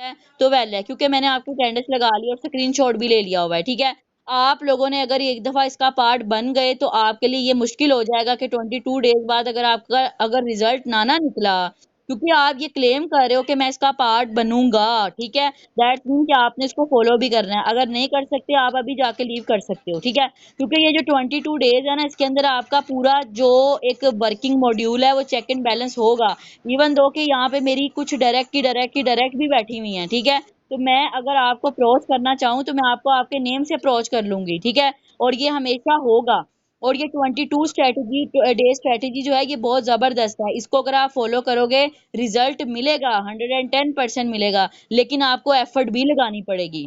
है तो वेल है, क्योंकि मैंने आपकी अटेंडेंस लगा ली और स्क्रीनशॉट भी ले लिया हुआ है, ठीक है। आप लोगों ने अगर एक दफा इसका पार्ट बन गए तो आपके लिए ये मुश्किल हो जाएगा कि 22 डेज बाद अगर आपका अगर रिजल्ट ना निकला, क्योंकि आप ये क्लेम कर रहे हो कि मैं इसका पार्ट बनूंगा, ठीक है। दैट्स मीन कि आपने इसको फॉलो भी करना है। अगर नहीं कर सकते आप अभी जाके लीव कर सकते हो, ठीक है। क्योंकि ये जो 22 डेज है ना, इसके अंदर आपका पूरा जो एक वर्किंग मॉड्यूल है वो चेक एंड बैलेंस होगा। इवन दो कि यहाँ पे मेरी कुछ डायरेक्ट भी बैठी हुई हैं, ठीक है। तो मैं अगर आपको अप्रोच करना चाहूँ तो मैं आपको आपके नेम से अप्रोच कर लूंगी, ठीक है। और ये हमेशा होगा। और ये 22 डे जो है ये बहुत जबरदस्त है। इसको अगर आप फॉलो करोगे रिजल्ट मिलेगा, 110% मिलेगा, लेकिन आपको एफर्ट भी लगानी पड़ेगी,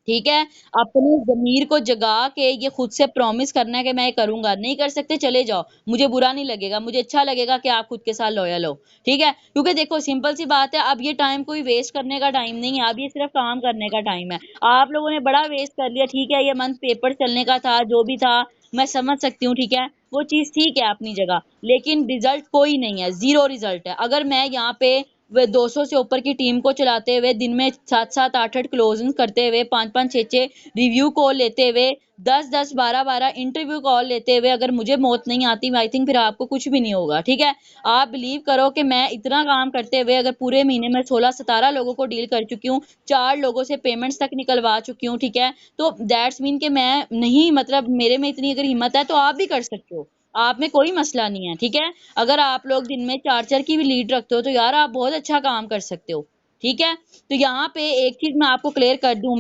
ठीक है। अपने ज़मीर को जगा के ये खुद से प्रॉमिस करना है कि मैं ये करूँगा। नहीं कर सकते चले जाओ, मुझे बुरा नहीं लगेगा, मुझे अच्छा लगेगा कि आप खुद के साथ लॉयल हो, ठीक है। क्योंकि देखो सिंपल सी बात है, अब ये टाइम कोई वेस्ट करने का टाइम नहीं है, अब ये सिर्फ काम करने का टाइम है। आप लोगों ने बड़ा वेस्ट कर लिया, ठीक है। ये मंथ पेपर चलने का था, जो भी था, मैं समझ सकती हूँ, ठीक है। वो चीज़ ठीक है अपनी जगह, लेकिन रिजल्ट कोई नहीं है, ज़ीरो रिजल्ट है। अगर मैं यहाँ पे वे 200 से ऊपर की टीम को चलाते हुए दिन में 7-7 8-8 क्लोजिंग करते हुए 5-5 6-6 रिव्यू कॉल लेते हुए 10-10 12-12 इंटरव्यू कॉल लेते हुए अगर मुझे मौत नहीं आती, आई थिंक फिर आपको कुछ भी नहीं होगा, ठीक है। आप बिलीव करो कि मैं इतना काम करते हुए अगर पूरे महीने में 16-17 लोगों को डील कर चुकी हूँ, 4 लोगों से पेमेंट्स तक निकलवा चुकी हूँ, ठीक है। तो दैट्स मीन कि मैं नहीं, मतलब मेरे में इतनी अगर हिम्मत है तो आप भी कर सकते हो, आप में कोई मसला नहीं है, ठीक है। अगर आप लोग दिन में 4-4 की भी लीड रखते हो तो यार आप बहुत अच्छा काम कर सकते हो, ठीक है। तो यहाँ पे एक चीज मैं आपको क्लियर कर दूं,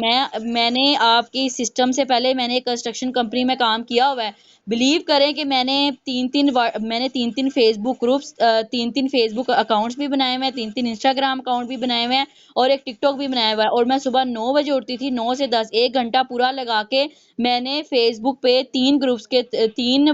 मैंने आपकी सिस्टम से पहले मैंने एक कंस्ट्रक्शन कंपनी में काम किया हुआ है। बिलीव करें कि मैंने तीन तीन फेसबुक ग्रुप्स, 3-3 फेसबुक अकाउंट्स भी बनाए हुए हैं, 3-3 इंस्टाग्राम अकाउंट भी बनाए हुए हैं और एक टिकटॉक भी बनाया हुआ है। और मैं सुबह 9 बजे उठती थी, 9 से 10 1 घंटा पूरा लगा के मैंने फेसबुक पे 3 ग्रुप्स के 3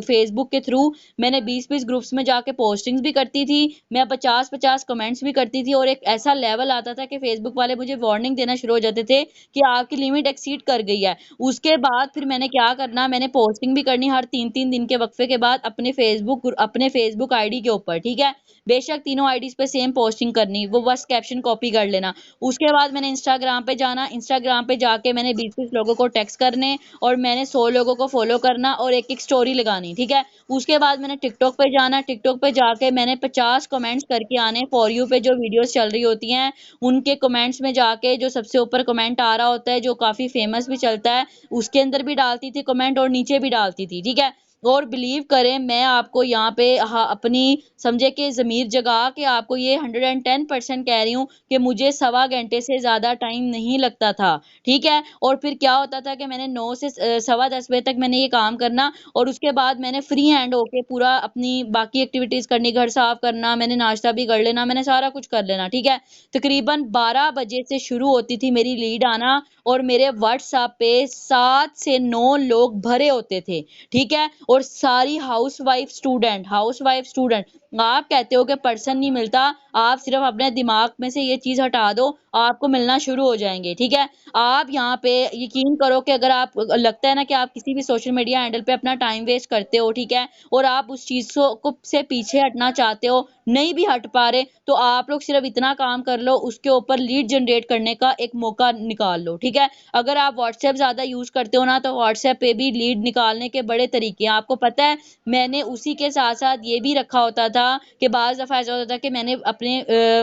फेसबुक के थ्रू मैंने 20-20 ग्रुप्स में जाके पोस्टिंग्स भी करती थी, मैं 50-50 कमेंट्स भी करती थी। और एक ऐसा लेवल आता था कि फेसबुक वाले मुझे वार्निंग देना शुरू हो जाते थे कि आपकी लिमिट एक्सीड कर गई है। उसके बाद फिर मैंने क्या करना, मैंने पोस्टिंग भी करनी हर 3-3 दिन के वक्फे के बाद अपने फेसबुक आईडी के ऊपर, ठीक है। बेशक तीनों आईडीज पे सेम पोस्टिंग करनी, वो बस कैप्शन कॉपी कर लेना। उसके बाद मैंने इंस्टाग्राम पे जाना, इंस्टाग्राम पे जाके मैंने 20-20 लोगों को टेक्स्ट करने और मैंने 100 लोगों को फॉलो करना और एक एक स्टोरी लगानी, ठीक है। उसके बाद मैंने टिकटॉक पे जाना, टिकटॉक पे जाके मैंने 50 कमेंट्स करके आने, फॉर यू पे जो वीडियोस चल रही होती हैं उनके कमेंट्स में जाके जो सबसे ऊपर कमेंट आ रहा होता है, जो काफी फेमस भी चलता है, उसके अंदर भी डालती थी कमेंट और नीचे भी डालती थी, ठीक है। और बिलीव करें मैं आपको यहाँ पे अपनी समझे कि जमीर जगा के आपको ये 110% कह रही हूँ कि मुझे 1.25 घंटे से ज्यादा टाइम नहीं लगता था, ठीक है। और फिर क्या होता था कि मैंने 9 से 10:15 बजे तक मैंने ये काम करना और उसके बाद मैंने फ्री हैंड होके पूरा अपनी बाकी एक्टिविटीज करनी, घर साफ करना, मैंने नाश्ता भी कर लेना, मैंने सारा कुछ कर लेना, ठीक है। तकरीबन 12 बजे से शुरू होती थी मेरी लीड आना और मेरे व्हाट्सएप पे 7 से 9 लोग भरे होते थे, ठीक है। और सारी हाउसवाइफ स्टूडेंट। आप कहते हो कि पर्सन नहीं मिलता, आप सिर्फ अपने दिमाग में से ये चीज हटा दो, आपको मिलना शुरू हो जाएंगे, ठीक है। आप यहाँ पे यकीन करो कि अगर आप लगता है ना कि आप किसी भी सोशल मीडिया हैंडल पे अपना टाइम वेस्ट करते हो, ठीक है, और आप उस चीज को से पीछे हटना चाहते हो, नहीं भी हट पा रहे, तो आप लोग सिर्फ इतना काम कर लो, उसके ऊपर लीड जनरेट करने का एक मौका निकाल लो, ठीक है। अगर आप व्हाट्सएप ज्यादा यूज करते हो ना, तो व्हाट्सएप पे भी लीड निकालने के बड़े तरीके हैं, आपको पता है। मैंने उसी के साथ साथ ये भी रखा होता था कि बाज दफा ऐसा होता था कि मैंने अपने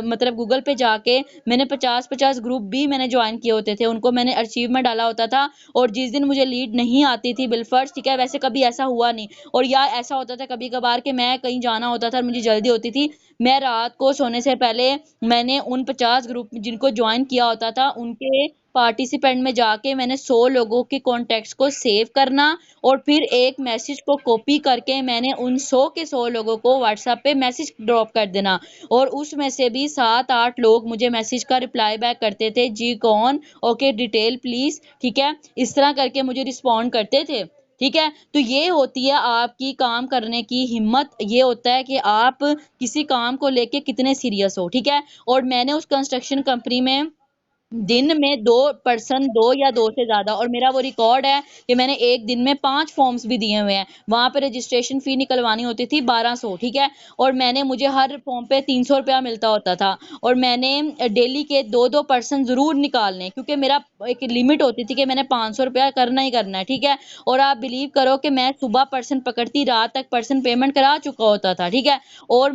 मतलब गूगल पे जाके मैंने 50-50 ग्रुप भी मैंने ज्वाइन किए होते थे, उनको मैंने अर्चीव में डाला होता था। और जिस दिन मुझे लीड नहीं आती थी बिलफर्ज, ठीक है, वैसे कभी ऐसा हुआ नहीं। और या ऐसा होता था कभी कभार कि मैं कहीं जाना होता था और मुझे जल्दी होती थी, मैं रात को सोने से पहले मैंने उन 50 ग्रुप जिनको ज्वाइन किया होता था उनके पार्टिसिपेंट में जाके मैंने 100 लोगों के कॉन्टेक्ट्स को सेव करना और फिर एक मैसेज को कॉपी करके मैंने उन 100 के 100 लोगों को व्हाट्सएप पे मैसेज ड्रॉप कर देना। और उसमें से भी 7-8 लोग मुझे मैसेज का रिप्लाई बैक करते थे, जी कौन, ओके डिटेल प्लीज, ठीक है। इस तरह करके मुझे रिस्पॉन्ड करते थे, ठीक है। तो ये होती है आपकी काम करने की हिम्मत, ये होता है कि आप किसी काम को लेके कितने सीरियस हो, ठीक है। और मैंने उस कंस्ट्रक्शन कंपनी में दिन में 2 या 2 से ज़्यादा, और मेरा वो रिकॉर्ड है कि मैंने एक दिन में 5 फॉर्म्स भी दिए हुए हैं। वहाँ पे रजिस्ट्रेशन फ़ी निकलवानी होती थी 1200, ठीक है? और मुझे हर फॉर्म पे 300 रुपया मिलता होता था, और मैंने डेली के 2-2 पर्सन ज़रूर निकालने, क्योंकि मेरा एक लिमिट होती थी कि मैंने 500 रुपया करना ही करना है, ठीक है? और आप बिलीव करो कि मैं सुबह पर्सन पकड़ती, रात तक पर्सन पेमेंट करा चुका होता था, ठीक है? और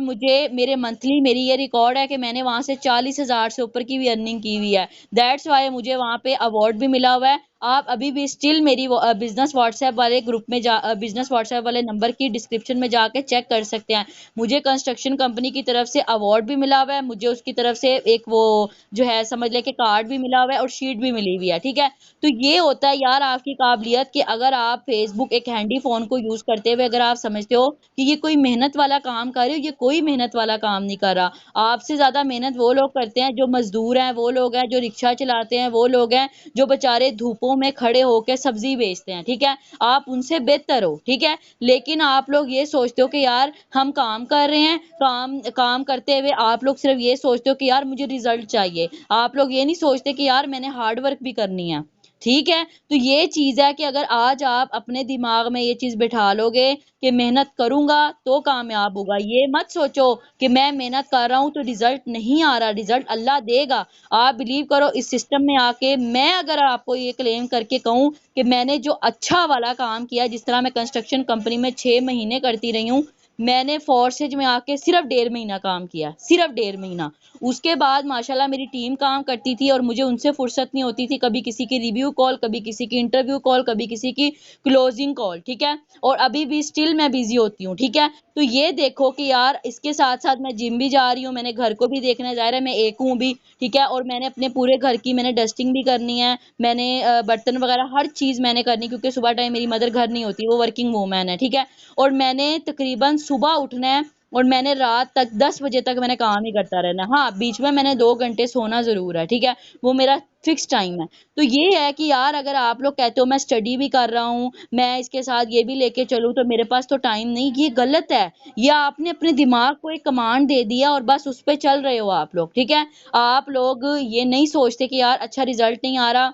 मेरी ये रिकॉर्ड है कि मैंने वहाँ से 40,000 से ऊपर की भी अर्निंग की हुई है। दैट्स व्हाई मुझे वहाँ पे अवार्ड भी मिला हुआ है। आप अभी भी स्टिल मेरी बिजनेस व्हाट्सएप वाले ग्रुप में बिजनेस व्हाट्सएप वाले नंबर की डिस्क्रिप्शन में जाके चेक कर सकते हैं। मुझे कंस्ट्रक्शन कंपनी की तरफ से अवार्ड भी मिला हुआ है, मुझे उसकी तरफ से एक वो जो है समझ ले कि कार्ड भी मिला हुआ है, और शीट भी मिली हुई है, ठीक है? तो ये होता है यार आपकी काबिलियत, कि अगर आप फेसबुक एक हैंडी फोन को यूज करते हुए अगर आप समझते हो कि ये कोई मेहनत वाला काम कर रहे हो, ये कोई मेहनत वाला काम नहीं कर रहा। आपसे ज्यादा मेहनत वो लोग करते हैं जो मजदूर हैं, वो लोग हैं जो रिक्शा चलाते हैं, वो लोग हैं जो बेचारे धूपों में खड़े होकर सब्जी बेचते हैं, ठीक है? आप उनसे बेहतर हो, ठीक है? लेकिन आप लोग ये सोचते हो कि यार हम काम कर रहे हैं, काम काम करते हुए आप लोग सिर्फ ये सोचते हो कि यार मुझे रिजल्ट चाहिए। आप लोग ये नहीं सोचते कि यार मैंने हार्ड वर्क भी करनी है। ठीक है? तो ये चीज़ है कि अगर आज आप अपने दिमाग में ये चीज़ बिठा लोगे कि मेहनत करूँगा तो कामयाब होगा। ये मत सोचो कि मैं मेहनत कर रहा हूँ तो रिज़ल्ट नहीं आ रहा, रिज़ल्ट अल्लाह देगा। आप बिलीव करो इस सिस्टम में आके, मैं अगर आपको ये क्लेम करके कहूँ कि मैंने जो अच्छा वाला काम किया, जिस तरह मैं कंस्ट्रक्शन कंपनी में 6 महीने करती रही हूँ, मैंने फोर्सेज में आके सिर्फ 1.5 महीना काम किया, सिर्फ 1.5 महीना। उसके बाद माशाल्लाह मेरी टीम काम करती थी और मुझे उनसे फुर्सत नहीं होती थी, कभी किसी की रिव्यू कॉल, कभी किसी की इंटरव्यू कॉल, कभी किसी की क्लोजिंग कॉल, ठीक है? और अभी भी स्टिल मैं बिजी होती हूँ, ठीक है? तो ये देखो कि यार इसके साथ साथ मैं जिम भी जा रही हूँ, मैंने घर को भी देखना, जा रहा है मैं एक हूँ भी, ठीक है? और मैंने अपने पूरे घर की मैंने डस्टिंग भी करनी है, मैंने बर्तन वगैरह हर चीज मैंने करनी, क्योंकि सुबह टाइम मेरी मदर घर नहीं होती, वो वर्किंग वूमेन है, ठीक है? और मैंने तकरीबन सुबह उठना है, और मैंने रात तक 10 बजे तक मैंने काम ही करता रहना है। हाँ, बीच में मैंने 2 घंटे सोना ज़रूर है, ठीक है? वो मेरा फिक्स टाइम है। तो ये है कि यार अगर आप लोग कहते हो मैं स्टडी भी कर रहा हूँ, मैं इसके साथ ये भी लेके चलूँ तो मेरे पास तो टाइम नहीं, ये गलत है। ये आपने अपने दिमाग को एक कमांड दे दिया और बस उस पे चल रहे हो आप लोग, ठीक है? आप लोग ये नहीं सोचते कि यार अच्छा रिज़ल्ट नहीं आ रहा,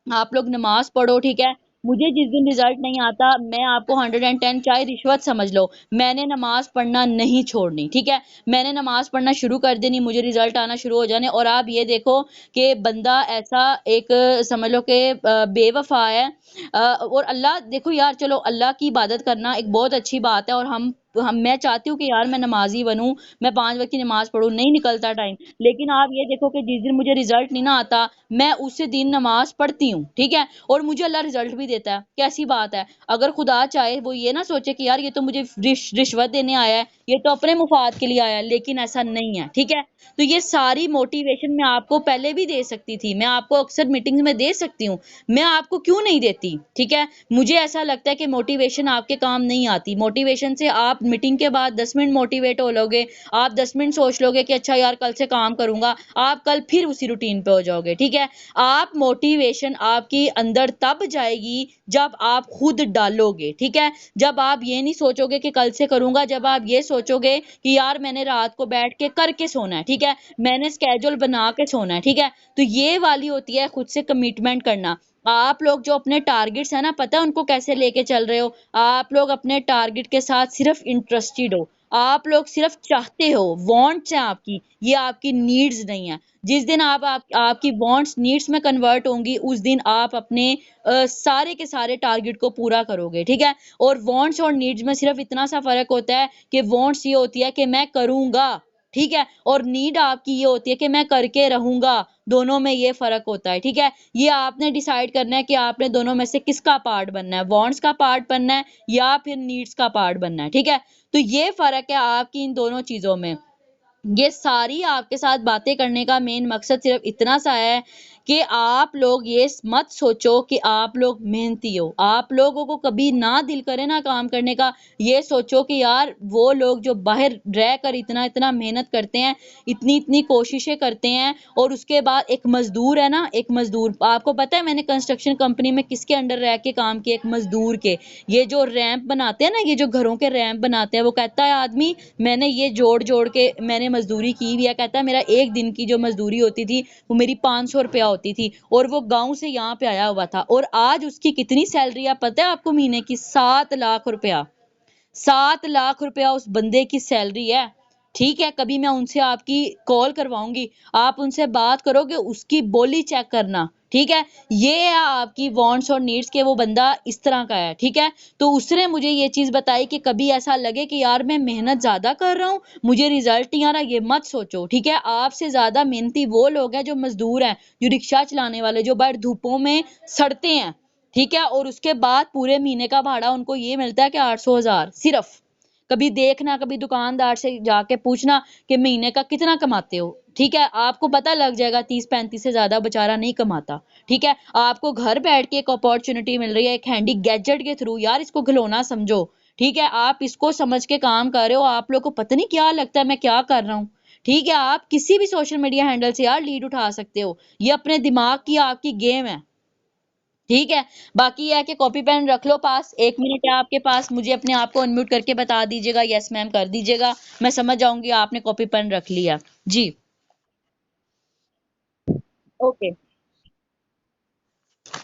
आप लोग नमाज पढ़ो, ठीक है? मुझे जिस दिन रिजल्ट नहीं आता, मैं आपको 110 चाहे रिश्वत समझ लो, मैंने नमाज पढ़ना नहीं छोड़नी, ठीक है? मैंने नमाज पढ़ना शुरू कर देनी, मुझे रिजल्ट आना शुरू हो जाने। और आप ये देखो कि बंदा ऐसा एक समझ लो कि बेवफा है। और अल्लाह देखो यार, चलो अल्लाह की इबादत करना एक बहुत अच्छी बात है, और हम मैं चाहती हूँ कि यार मैं नमाज़ी बनूँ, मैं 5 वक़्त की नमाज़ पढ़ूँ, नहीं निकलता टाइम। लेकिन आप ये देखो कि जिस दिन मुझे रिज़ल्ट नहीं ना आता, मैं उसी दिन नमाज़ पढ़ती हूँ, ठीक है? और मुझे अल्लाह रिज़ल्ट भी देता है, कैसी बात है? अगर खुदा चाहे वो ये ना सोचे कि यार ये तो मुझे रिश्वत देने आया है, ये तो अपने मुफ़ाद के लिए आया है, लेकिन ऐसा नहीं है, ठीक है? तो ये सारी मोटिवेशन मैं आपको पहले भी दे सकती थी, मैं आपको अक्सर मीटिंग्स में दे सकती हूँ, मैं आपको क्यों नहीं देती, ठीक है? मुझे ऐसा लगता है कि मोटिवेशन आपके काम नहीं आती। मोटिवेशन से आप मीटिंग के बाद 10 मिनट मोटिवेट हो लोगे, आप 10 मिनट सोच लोगे कि अच्छा यार कल से काम करूँगा, आप कल फिर उसी रूटीन पे हो जाओगे, ठीक है? आप मोटिवेशन आपकी अंदर तब जाएगी जब आप खुद डालोगे, ठीक है? जब आप ये नहीं सोचोगे कि कल से करूँगा, जब आप ये सोचोगे कि यार मैंने रात को बैठ के करके सोना है, ठीक है? मैंने स्केड्यूल बना के सोना है, ठीक है? तो ये वाली होती है खुद से कमिटमेंट करना। आप लोग जो अपने टारगेट्स है ना, पता है उनको कैसे लेके चल रहे हो? आप लोग अपने टारगेट के साथ सिर्फ इंटरेस्टेड हो। आप लोग सिर्फ चाहते हो, वांट्स हैं आपकी, ये आपकी नीड्स नहीं है। जिस दिन आपकी वांट्स नीड्स में कन्वर्ट होंगी, उस दिन आप अपने सारे के सारे टारगेट को पूरा करोगे, ठीक है? और वांट्स और नीड्स में सिर्फ इतना सा फ़र्क होता है कि वांट्स ये होती है कि मैं करूँगा, ठीक है? और नीड आपकी ये होती है कि मैं करके रहूँगा, दोनों में ये फ़र्क होता है, ठीक है? ये आपने डिसाइड करना है कि आपने दोनों में से किसका पार्ट बनना है, वांट्स का पार्ट बनना है या फिर नीड्स का पार्ट बनना है, ठीक है? तो ये फ़र्क है आपकी इन दोनों चीज़ों में। ये सारी आपके साथ बातें करने का मेन मकसद सिर्फ इतना सा है कि आप लोग ये मत सोचो कि आप लोग मेहनती हो। आप लोगों को कभी ना दिल करे ना काम करने का, ये सोचो कि यार वो लोग जो बाहर रह कर इतना इतना मेहनत करते हैं, इतनी इतनी कोशिशें करते हैं, और उसके बाद एक मजदूर है ना, एक मजदूर, आपको पता है मैंने कंस्ट्रक्शन कंपनी में किसके अंडर रह के काम किया? एक मजदूर के। ये जो रैंप बनाते हैं ना, ये जो घरों के रैंप बनाते हैं, वो कहता है आदमी मैंने ये जोड़ जोड़ के मैंने मजदूरी की हुई है, कहता है मेरा एक दिन की जो मजदूरी होती थी वो मेरी 500 रुपया होती थी और वो गांव से यहाँ पे आया हुआ था, और आज उसकी कितनी सैलरी है पता है आपको? महीने की 7 लाख रुपया। 7 लाख रुपया उस बंदे की सैलरी है। ठीक है, कभी मैं उनसे आपकी कॉल करवाऊंगी, आप उनसे बात करोगे, उसकी बोली चेक करना। ठीक है, ये है आपकी वांट्स और नीड्स के, वो बंदा इस तरह का है। ठीक है, तो उसने मुझे ये चीज बताई कि कभी ऐसा लगे कि यार मैं मेहनत ज्यादा कर रहा हूँ, मुझे रिजल्ट नहीं आ रहा, ये मत सोचो। ठीक है, आपसे ज्यादा मेहनती वो लोग हैं जो मजदूर हैं, जो रिक्शा चलाने वाले, जो बाहर धूपों में सड़ते हैं। ठीक है, और उसके बाद पूरे महीने का भाड़ा उनको ये मिलता है कि 800 हजार सिर्फ। कभी देखना, कभी दुकानदार से जाके पूछना कि महीने का कितना कमाते हो। ठीक है, आपको पता लग जाएगा 30-35 से ज्यादा बेचारा नहीं कमाता। ठीक है, आपको घर बैठ के एक अपॉर्चुनिटी मिल रही है एक हैंडी गैजेट के थ्रू, यार इसको खिलौना समझो। ठीक है, आप इसको समझ के काम कर रहे हो, आप लोग को पता नहीं क्या लगता है मैं क्या कर रहा हूँ। ठीक है, आप किसी भी सोशल मीडिया हैंडल से यार लीड उठा सकते हो, ये अपने दिमाग की आपकी गेम है। ठीक है, बाकी यह है कि कॉपी पेन रख लो पास। 1 मिनट है आपके पास, मुझे अपने आप को अनम्यूट करके बता दीजिएगा, यस मैम कर दीजिएगा, मैं समझ जाऊंगी आपने कॉपी पेन रख लिया। जी। ओके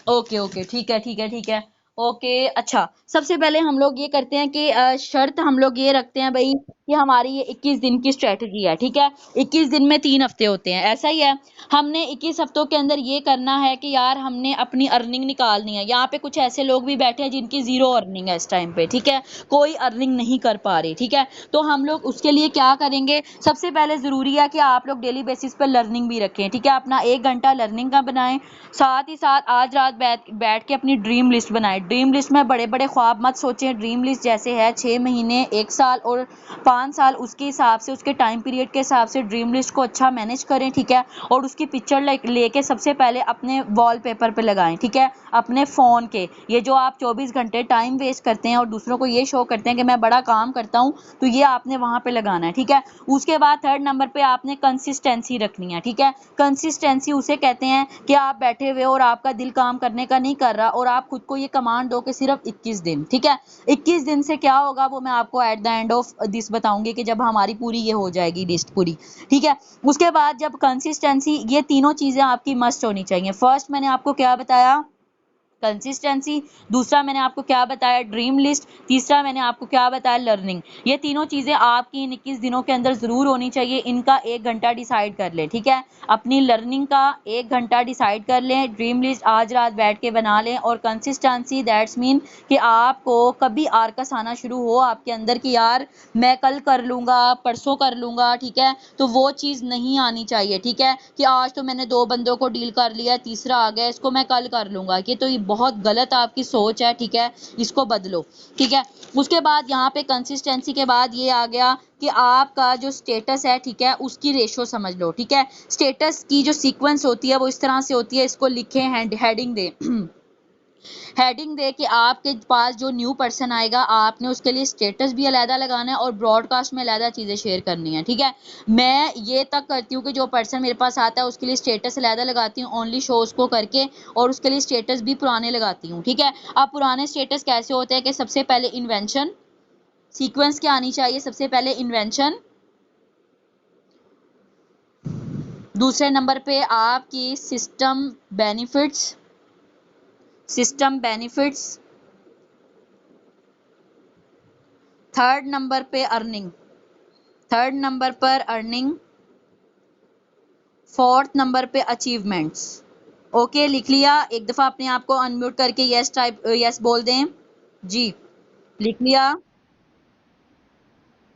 ओके ओके, ठीक है ठीक है ठीक है। ओके, अच्छा, सबसे पहले हम लोग ये करते हैं कि शर्त हम लोग ये रखते हैं भाई कि हमारी ये 21 दिन की स्ट्रेटजी है। ठीक है, 21 दिन में 3 हफ्ते होते हैं, ऐसा ही है। हमने 21 हफ्तों के अंदर ये करना है कि यार हमने अपनी अर्निंग निकालनी है। यहाँ पे कुछ ऐसे लोग भी बैठे हैं जिनकी जीरो अर्निंग है इस टाइम पे। ठीक है, कोई अर्निंग नहीं कर पा रहे। ठीक है, तो हम लोग उसके लिए क्या करेंगे? सबसे पहले जरूरी है कि आप लोग डेली बेसिस पर लर्निंग भी रखें। ठीक है, अपना 1 घंटा लर्निंग का बनाएं। साथ ही साथ आज रात बैठ बैठ के अपनी ड्रीम लिस्ट बनाएं। ड्रीम लिस्ट में बड़े बड़े ख्वाब मत सोचें। ड्रीम लिस्ट जैसे है 6 महीने, 1 साल और 5 साल, उसके हिसाब से, उसके टाइम पीरियड के हिसाब से ड्रीम लिस्ट को अच्छा मैनेज करें। ठीक है, और उसकी पिक्चर लेके सबसे पहले अपने वॉलपेपर पे लगाएं। ठीक है, अपने फोन के, ये जो आप 24 घंटे टाइम वेस्ट करते हैं और दूसरों को ये शो करते हैं कि मैं बड़ा काम करता हूँ, तो ये आपने वहां पे लगाना है। ठीक है, उसके बाद 3rd नंबर पे आपने कंसिस्टेंसी रखनी है। ठीक है, कंसिस्टेंसी उसे कहते हैं कि आप बैठे हुए और आपका दिल काम करने का नहीं कर रहा, और आप खुद को ये कमांड दो कि सिर्फ 21 दिन। ठीक है, 21 दिन से क्या होगा वो मैं आपको at the end of this बताऊंगी कि जब हमारी पूरी ये हो जाएगी लिस्ट पूरी। ठीक है, उसके बाद जब कंसिस्टेंसी, ये तीनों चीजें आपकी मस्ट होनी चाहिए। फर्स्ट मैंने आपको क्या बताया? कंसिस्टेंसी। दूसरा मैंने आपको क्या बताया? Dream list. तीसरा मैंने आपको क्या बताया? लर्निंग। ये तीनों चीजें आपकी इन 21 दिनों के अंदर जरूर होनी चाहिए। इनका 1 घंटा डिसाइड कर ले। ठीक है, अपनी लर्निंग का 1 घंटा डिसाइड कर लें, ड्रीम लिस्ट आज रात बैठ के बना लें, और कंसिस्टेंसी दैट्स मीन कि आपको कभी आरकस आना शुरू हो आपके अंदर कि यार मैं कल कर लूंगा, परसों कर लूंगा। ठीक है, तो वो चीज नहीं आनी चाहिए। ठीक है, कि आज तो मैंने 2 बंदों को डील कर लिया, तीसरा आ गया, इसको मैं कल कर लूंगा, ये तो ये बहुत गलत आपकी सोच है। ठीक है, इसको बदलो। ठीक है, उसके बाद यहाँ पे कंसिस्टेंसी के बाद ये आ गया कि आपका जो स्टेटस है, ठीक है, उसकी रेशो समझ लो। ठीक है, स्टेटस की जो सीक्वेंस होती है वो इस तरह से होती है, इसको लिखें, हेडिंग दे हेडिंग दे कि आपके पास जो न्यू पर्सन आएगा आपने उसके लिए स्टेटस भी अलहदा लगाना है और ब्रॉडकास्ट में अलहदा चीज़ें शेयर करनी है। ठीक है, मैं ये तक करती हूँ कि जो पर्सन मेरे पास आता है उसके लिए स्टेटस अलहदा लगाती हूँ, ओनली शोज को करके, और उसके लिए स्टेटस भी पुराने लगाती हूँ। ठीक है, अब पुराने स्टेटस कैसे होते हैं कि सबसे पहले इन्वेंशन सीक्वेंस क्या आनी चाहिए? सबसे पहले इन्वेंशन, दूसरे नंबर पे आपकी सिस्टम बेनिफिट्स, 3rd नंबर पे अर्निंग, 4th नंबर पे अचीवमेंट्स। ओके, लिख लिया? एक दफा अपने आप को अनम्यूट करके यस बोल दें। जी, लिख लिया?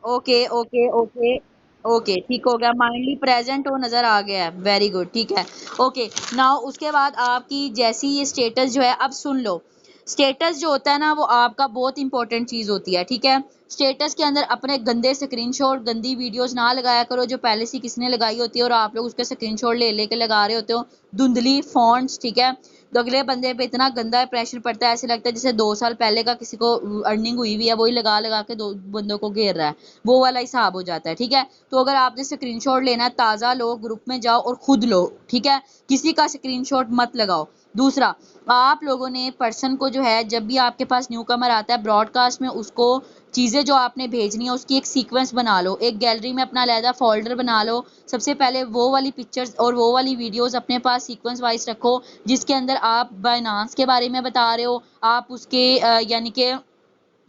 ओके ओके ओके ओके, ठीक हो गया, माइंडली प्रेजेंट हो नजर आ गया है, वेरी गुड। ठीक है, ओके, नाउ उसके बाद आपकी जैसी ये स्टेटस जो है, अब सुन लो, स्टेटस जो होता है ना वो आपका बहुत इंपॉर्टेंट चीज होती है। ठीक है, स्टेटस के अंदर अपने गंदे स्क्रीनशॉट, गंदी वीडियोस ना लगाया करो जो पहले से किसने लगाई होती है और आप लोग उसके स्क्रीनशॉट ले लेके लगा रहे होते हो, धुंधली फॉन्ट्स। ठीक है, तो अगले बंदे पे इतना गंदा प्रेशर पड़ता है, ऐसे लगता है जैसे 2 साल पहले का किसी को अर्निंग हुई हुई है, वही लगा लगा के 2 बंदों को घेर रहा है, वो वाला हिसाब हो जाता है। ठीक है, तो अगर आपने स्क्रीनशॉट लेना है, ताज़ा लो, ग्रुप में जाओ और खुद लो। ठीक है, किसी का स्क्रीनशॉट मत लगाओ। दूसरा, आप लोगों ने पर्सन को जो है जब भी आपके पास न्यू कमर आता है ब्रॉडकास्ट में, उसको चीज़ें जो आपने भेजनी है उसकी एक सीक्वेंस बना लो, एक गैलरी में अपना अलहदा फ़ोल्डर बना लो। सबसे पहले वो वाली पिक्चर्स और वो वाली वीडियोज़ अपने पास सीक्वेंस वाइज़ रखो, जिसके अंदर आप बाइनेंस के बारे में बता रहे हो, आप उसके यानी कि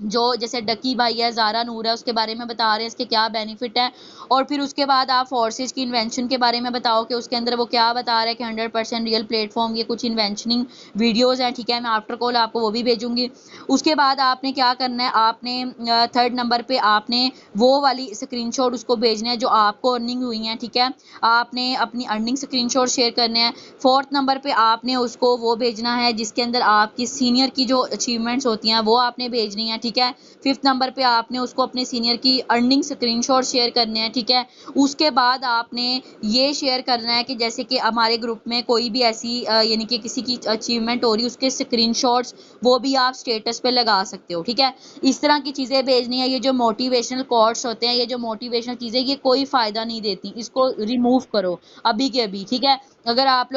जो जैसे डकी भाई है, ज़ारा नूर है, उसके बारे में बता रहे हैं इसके क्या बेनिफिट है। और फिर उसके बाद आप फोर्सेस की इन्वेंशन के बारे में बताओ कि उसके अंदर वो क्या बता रहा है कि 100% रियल प्लेटफॉर्म, ये कुछ इन्वेंशनिंग वीडियोज़ हैं, ठीक है। मैं आफ्टर कॉल आपको वो भी भेजूँगी। उसके बाद आपने क्या करना है, आपने थर्ड नंबर पे आपने वो वाली स्क्रीनशॉट उसको भेजना है जो आपको अर्निंग हुई हैं, ठीक है। आपने अपनी अर्निंग स्क्रीनशॉट शेयर करने हैं। फोर्थ नंबर पे आपने उसको वो भेजना है जिसके अंदर आपकी सीनियर की जो अचीवमेंट्स होती हैं वो आपने भेजनी है, ठीक है। फिफ्थ नंबर पे आपने उसको अपने सीनियर की अर्निंग स्क्रीनशॉट शेयर करने हैं, ठीक है। उसके बाद आपने ये शेयर करना है कि जैसे कि हमारे ग्रुप में कोई भी ऐसी यानी कि किसी की अचीवमेंट हो रही है, उसके स्क्रीनशॉट्स वो भी आप स्टेटस पे लगा सकते हो, ठीक है। इस तरह की चीज़ें भेजनी है। ये जो मोटिवेशनल कोट्स होते हैं, ये जो मोटिवेशनल चीज़ें, ये कोई फ़ायदा नहीं देती, इसको रिमूव करो अभी के अभी, ठीक है। अगर आप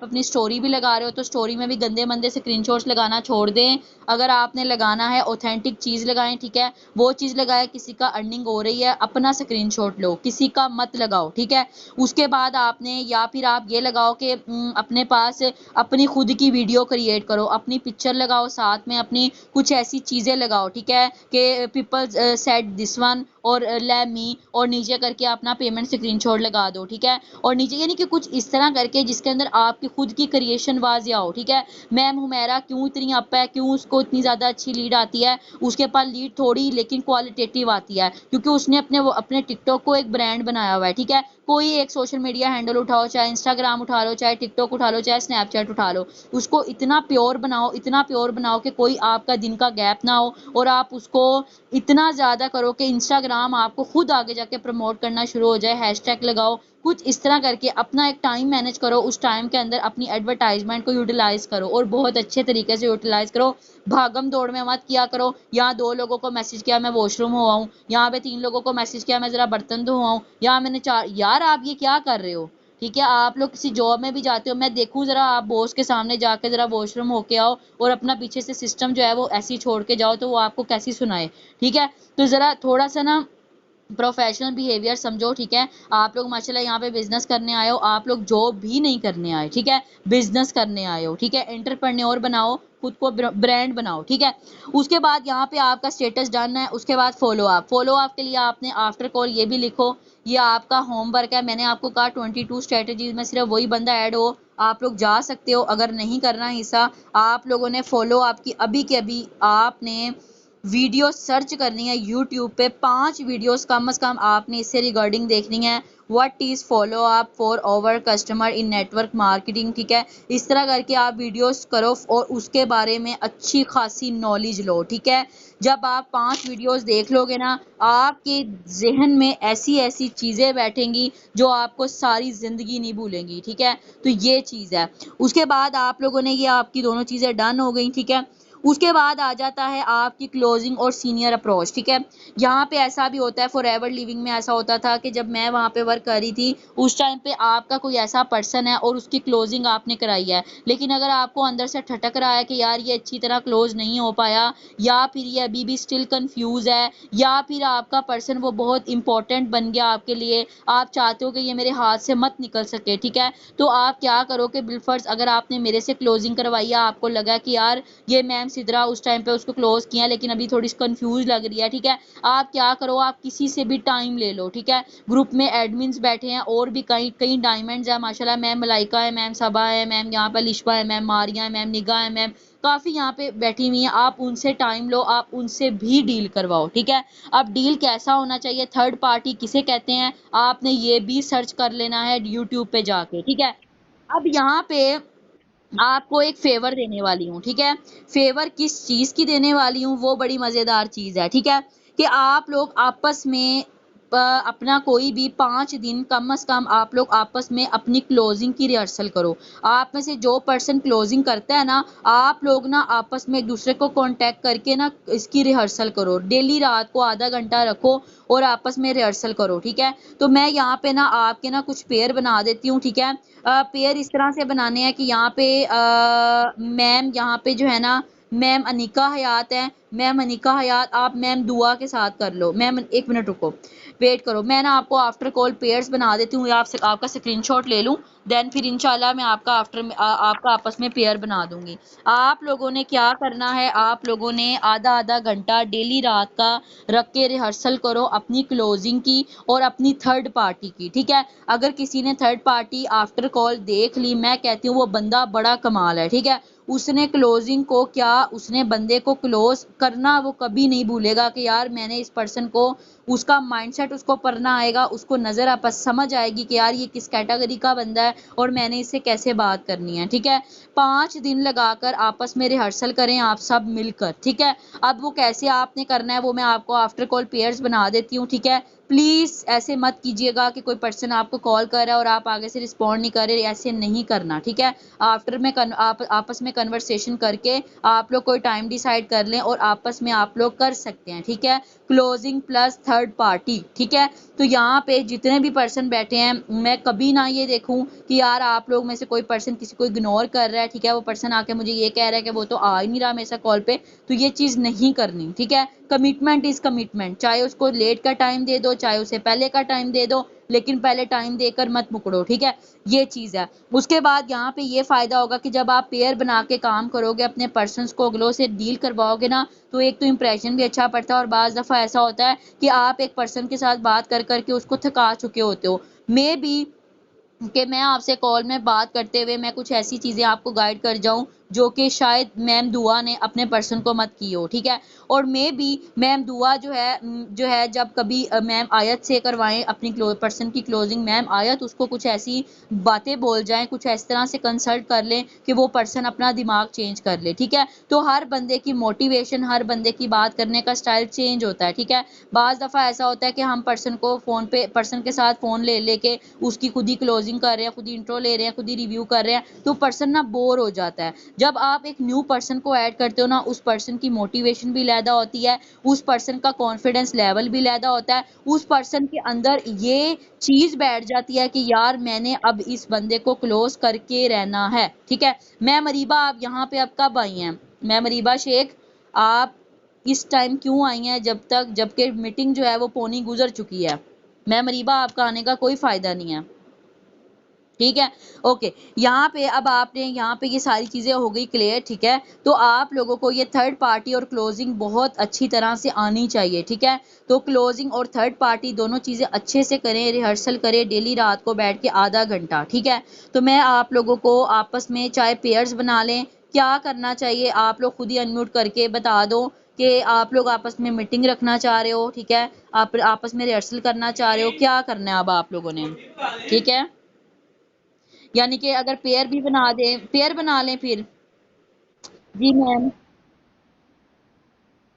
अपनी स्टोरी भी लगा रहे हो तो स्टोरी में भी गंदे मंदे स्क्रीनशॉट्स लगाना छोड़ दें। अगर आपने लगाना है ऑथेंटिक चीज़ लगाएं, ठीक है। वो चीज़ लगाएं, किसी का अर्निंग हो रही है अपना स्क्रीनशॉट लो, किसी का मत लगाओ, ठीक है। उसके बाद आपने या फिर आप ये लगाओ कि अपने पास अपनी खुद की वीडियो क्रिएट करो, अपनी पिक्चर लगाओ, साथ में अपनी कुछ ऐसी चीज़ें लगाओ, ठीक है, कि पीपल सेड दिस वन और लेट मी, और नीचे करके अपना पेमेंट स्क्रीनशॉट लगा दो, ठीक है। और नीचे यानी कि कुछ इस तरह करके जिसके अंदर आपकी खुद की क्रिएशन वाज़िया हो, ठीक है। मैम हुमैरा क्यों इतनी अप है, क्यों उसको इतनी ज़्यादा अच्छी लीड आती है, उसके पास लीड थोड़ी लेकिन क्वालिटेटिव आती है, क्योंकि उसने अपने टिकटॉक को एक ब्रांड बनाया हुआ है, ठीक है। कोई एक सोशल मीडिया हैंडल उठाओ, चाहे इंस्टाग्राम उठा लो, चाहे टिकटॉक उठा लो, चाहे स्नैपचैट उठा लो, उसको इतना प्योर बनाओ, इतना प्योर बनाओ कि कोई आपका दिन का गैप ना हो, और आप उसको इतना ज़्यादा करो कि इंस्टाग्राम आपको खुद आगे जाके प्रमोट करना शुरू हो जाए। हैशटैग लगाओ, कुछ इस तरह करके अपना एक टाइम मैनेज करो, उस टाइम के अंदर अपनी एडवर्टाइजमेंट को यूटिलाइज करो और बहुत अच्छे तरीके से यूटिलाइज करो। भागम दौड़ में मत किया करो, यहाँ 2 लोगों को मैसेज किया मैं वॉशरूम हुआ हूँ, यहाँ पे 3 लोगों को मैसेज किया मैं ज़रा बर्तन धोआऊँ, यहाँ मैंने 4, यार आप ये क्या कर रहे हो, ठीक है। आप लोग किसी जॉब में भी जाते हो, मैं देखूं ज़रा आप बॉस के सामने जाके ज़रा वॉशरूम होके आओ और अपना पीछे से सिस्टम जो है वो ऐसे ही छोड़ के जाओ, तो वो आपको कैसी सुनाए, ठीक है। तो ज़रा थोड़ा सा ना प्रोफेशनल बिहेवियर समझो, ठीक है। आप लोग माशाल्लाह यहाँ पे बिजनेस करने आए हो, आप लोग जॉब भी नहीं करने आए, ठीक है। बिजनेस करने आए हो, ठीक है। एंटरप्रेन्योर बनाओ, खुद को ब्रांड बनाओ, ठीक है। उसके बाद यहाँ पे आपका स्टेटस डन है। उसके बाद फॉलो अप के लिए आपने आफ्टर कॉल ये भी लिखो, ये आपका होमवर्क है। मैंने आपको कहा 22 स्ट्रेटजीज में सिर्फ वही बंदा ऐड हो, आप लोग जा सकते हो। अगर नहीं करना हिस्सा, आप लोगों ने फॉलो आपकी अभी के अभी आपने वीडियो सर्च करनी है यूट्यूब पे, 5 वीडियोस कम से कम आपने इससे रिगार्डिंग देखनी है। What is follow up for our customer in network marketing, ठीक है। इस तरह करके आप वीडियोस करो और उसके बारे में अच्छी खासी नॉलेज लो, ठीक है। जब आप 5 वीडियोस देख लोगे ना, आपके जहन में ऐसी ऐसी चीज़ें बैठेंगी जो आपको सारी ज़िंदगी नहीं भूलेंगी, ठीक है। तो ये चीज़ है। उसके बाद आप लोगों ने ये आपकी दोनों चीज़ें डन हो गई, ठीक है। उसके बाद आ जाता है आपकी क्लोजिंग और सीनियर अप्रोच, ठीक है। यहाँ पे ऐसा भी होता है, फॉरएवर लिविंग में ऐसा होता था कि जब मैं वहाँ पे वर्क कर रही थी उस टाइम पे आपका कोई ऐसा पर्सन है और उसकी क्लोजिंग आपने कराई है, लेकिन अगर आपको अंदर से ठटक रहा है कि यार ये अच्छी तरह क्लोज नहीं हो पाया, या फिर ये अभी भी स्टिल कंफ्यूज है, या फिर आपका पर्सन वो बहुत इंपॉर्टेंट बन गया आपके लिए, आप चाहते हो कि ये मेरे हाथ से मत निकल सके, ठीक है। तो आप क्या करो कि बिलफर्ज अगर आपने मेरे से क्लोजिंग करवाई है, आपको लगा कि यार ये मैम सिद्रा उस टाइम पे उसको क्लोज किया लेकिन अभी थोड़ी कंफ्यूज लग रही है, ठीक है। आप क्या करो, आप किसी से भी टाइम ले लो, ठीक है। ग्रुप में एडमिन्स बैठे हैं और भी कई कई डायमंड्स है माशाल्लाह। मैम मलाइका है, मैम सबा है, मैम यहाँ पर लिशबा है, मैम मारिया है, मैम निगाह है, मैम काफ़ी यहाँ पे बैठी हुई हैं। आप उनसे टाइम लो, आप उनसे भी डील करवाओ, ठीक है। अब डील कैसा होना चाहिए, थर्ड पार्टी किसे कहते हैं, आपने ये भी सर्च कर लेना है यूट्यूब पे जाके, ठीक है। अब यहाँ पे आपको एक फेवर देने वाली हूँ, ठीक है। फेवर किस चीज की देने वाली हूँ, वो बड़ी मजेदार चीज है, ठीक है। कि आप लोग आपस में अपना कोई भी 5 दिन कम से कम आप लोग आपस में अपनी क्लोजिंग की रिहर्सल करो। आप में से जो पर्सन क्लोजिंग करता है ना, आप लोग ना आपस में एक दूसरे को कांटेक्ट करके ना इसकी रिहर्सल करो। डेली रात को आधा घंटा रखो और आपस में रिहर्सल करो, ठीक है। तो मैं यहाँ पे ना आपके ना कुछ पेयर बना देती हूँ, ठीक है। पेयर इस तरह से बनाने हैं कि यहाँ पे मैम यहाँ पे जो है ना, मैम अनिका हयात है। मैम अनिका हयात, आप मैम दुआ के साथ कर लो। मैम 1 मिनट रुको, वेट करो। मैं ना आपको आफ्टर कॉल पेयर्स बना देती हूँ, या आपका स्क्रीनशॉट ले लूँ, देन फिर इंशाल्लाह मैं आपका आपका आपस में पेयर बना दूंगी। आप लोगों ने क्या करना है, आप लोगों ने आधा आधा घंटा डेली रात का रख के रिहर्सल करो अपनी क्लोजिंग की और अपनी थर्ड पार्टी की, ठीक है। अगर किसी ने थर्ड पार्टी आफ्टर कॉल देख ली, मैं कहती हूँ वो बंदा बड़ा कमाल है, ठीक है। उसने क्लोजिंग को क्या, उसने बंदे को क्लोज करना वो कभी नहीं भूलेगा कि यार मैंने इस पर्सन को, उसका माइंडसेट उसको पढ़ना आएगा, उसको नजर आप समझ आएगी कि यार ये किस कैटेगरी का बंदा है और मैंने इससे कैसे बात करनी है, ठीक है। 5 दिन लगाकर आपस में रिहर्सल करें आप सब मिलकर, ठीक है। अब वो कैसे आपने करना है वो मैं आपको आफ्टर कॉल पेयर्स बना देती हूँ, ठीक है। प्लीज ऐसे मत कीजिएगा कि कोई पर्सन आपको कॉल कर रहा है और आप आगे से रिस्पॉन्ड नहीं कर रहे, ऐसे नहीं करना, ठीक है। आफ्टर में आप आपस में कन्वर्सेशन करके आप लोग कोई टाइम डिसाइड कर लें और आपस में आप लोग कर सकते हैं, ठीक है। क्लोजिंग प्लस थर्ड पार्टी, ठीक है। तो यहाँ पे जितने भी पर्सन बैठे हैं, मैं कभी ना ये देखूं कि यार आप लोग में से कोई पर्सन किसी को इग्नोर कर रहा है, ठीक है। वो पर्सन आके मुझे ये कह रहा है कि वो तो आ ही नहीं रहा मेरे साथ कॉल पे, तो ये चीज नहीं करनी, ठीक है। कमिटमेंट इज कमिटमेंट, चाहे उसको लेट का टाइम दे दो, चाहे उसे पहले का टाइम दे दो, लेकिन पहले टाइम देकर मत मुकरो, ठीक है। ये चीज है। उसके बाद यहाँ पे ये फायदा होगा कि जब आप पेयर बना के काम करोगे, अपने पर्सनस को अगलों से डील करवाओगे ना, तो एक तो इंप्रेशन भी अच्छा पड़ता है और बाज दफा ऐसा होता है कि आप एक पर्सन के साथ बात कर करके उसको थका चुके होते हो। मे बी कि मैं आपसे कॉल में बात करते हुए मैं कुछ ऐसी चीजें आपको गाइड कर जाऊं जो कि शायद मैम दुआ ने अपने पर्सन को मत की हो, ठीक है। और मे बी मैम दुआ जो है जब कभी मैम आयत से करवाएं अपनी पर्सन की क्लोजिंग, मैम आयत उसको कुछ ऐसी बातें बोल जाएं, कुछ इस तरह से कंसल्ट कर लें कि वो पर्सन अपना दिमाग चेंज कर ले, ठीक है। तो हर बंदे की मोटिवेशन, हर बंदे की बात करने का स्टाइल चेंज होता है, ठीक है। बाज दफा ऐसा होता है कि हम पर्सन को फोन पे, पर्सन के साथ फोन ले लेके उसकी खुद ही क्लोजिंग कर रहे हैं, खुद ही इंट्रो ले रहे हैं, खुद ही रिव्यू कर रहे हैं, तो पर्सन ना बोर हो जाता है। जब आप एक न्यू पर्सन को ऐड करते हो ना, उस पर्सन की मोटिवेशन भी लैदा होती है, उस पर्सन का कॉन्फिडेंस लेवल भी लैदा होता है, उस पर्सन के अंदर ये चीज बैठ जाती है कि यार मैंने अब इस बंदे को क्लोज करके रहना है, ठीक है। मैं मरीबा, आप यहाँ पे अब कब आई हैं? मैं मरीबा शेख, आप इस टाइम क्यों आई हैं? जबकि मीटिंग जो है वो पौनी गुजर चुकी है। मैं मरीबा, आपका आने का कोई फायदा नहीं है, ठीक है। ओके, यहाँ पे अब आपने यहाँ पे ये सारी चीजें हो गई क्लियर, ठीक है। तो आप लोगों को ये थर्ड पार्टी और क्लोजिंग बहुत अच्छी तरह से आनी चाहिए, ठीक है। तो क्लोजिंग और थर्ड पार्टी दोनों चीजें अच्छे से करें, रिहर्सल करें डेली रात को बैठ के आधा घंटा, ठीक है। तो मैं आप लोगों को आपस में चाहे पेयर्स बना लें, क्या करना चाहिए आप लोग खुद ही अनम्यूट करके बता दो कि आप लोग आपस में मीटिंग रखना चाह रहे हो, ठीक है। आप आपस में रिहर्सल करना चाह रहे हो, क्या करना है अब आप लोगों ने, ठीक है। यानी कि अगर पेयर भी बना दें, पेयर बना लें फिर। जी मैम,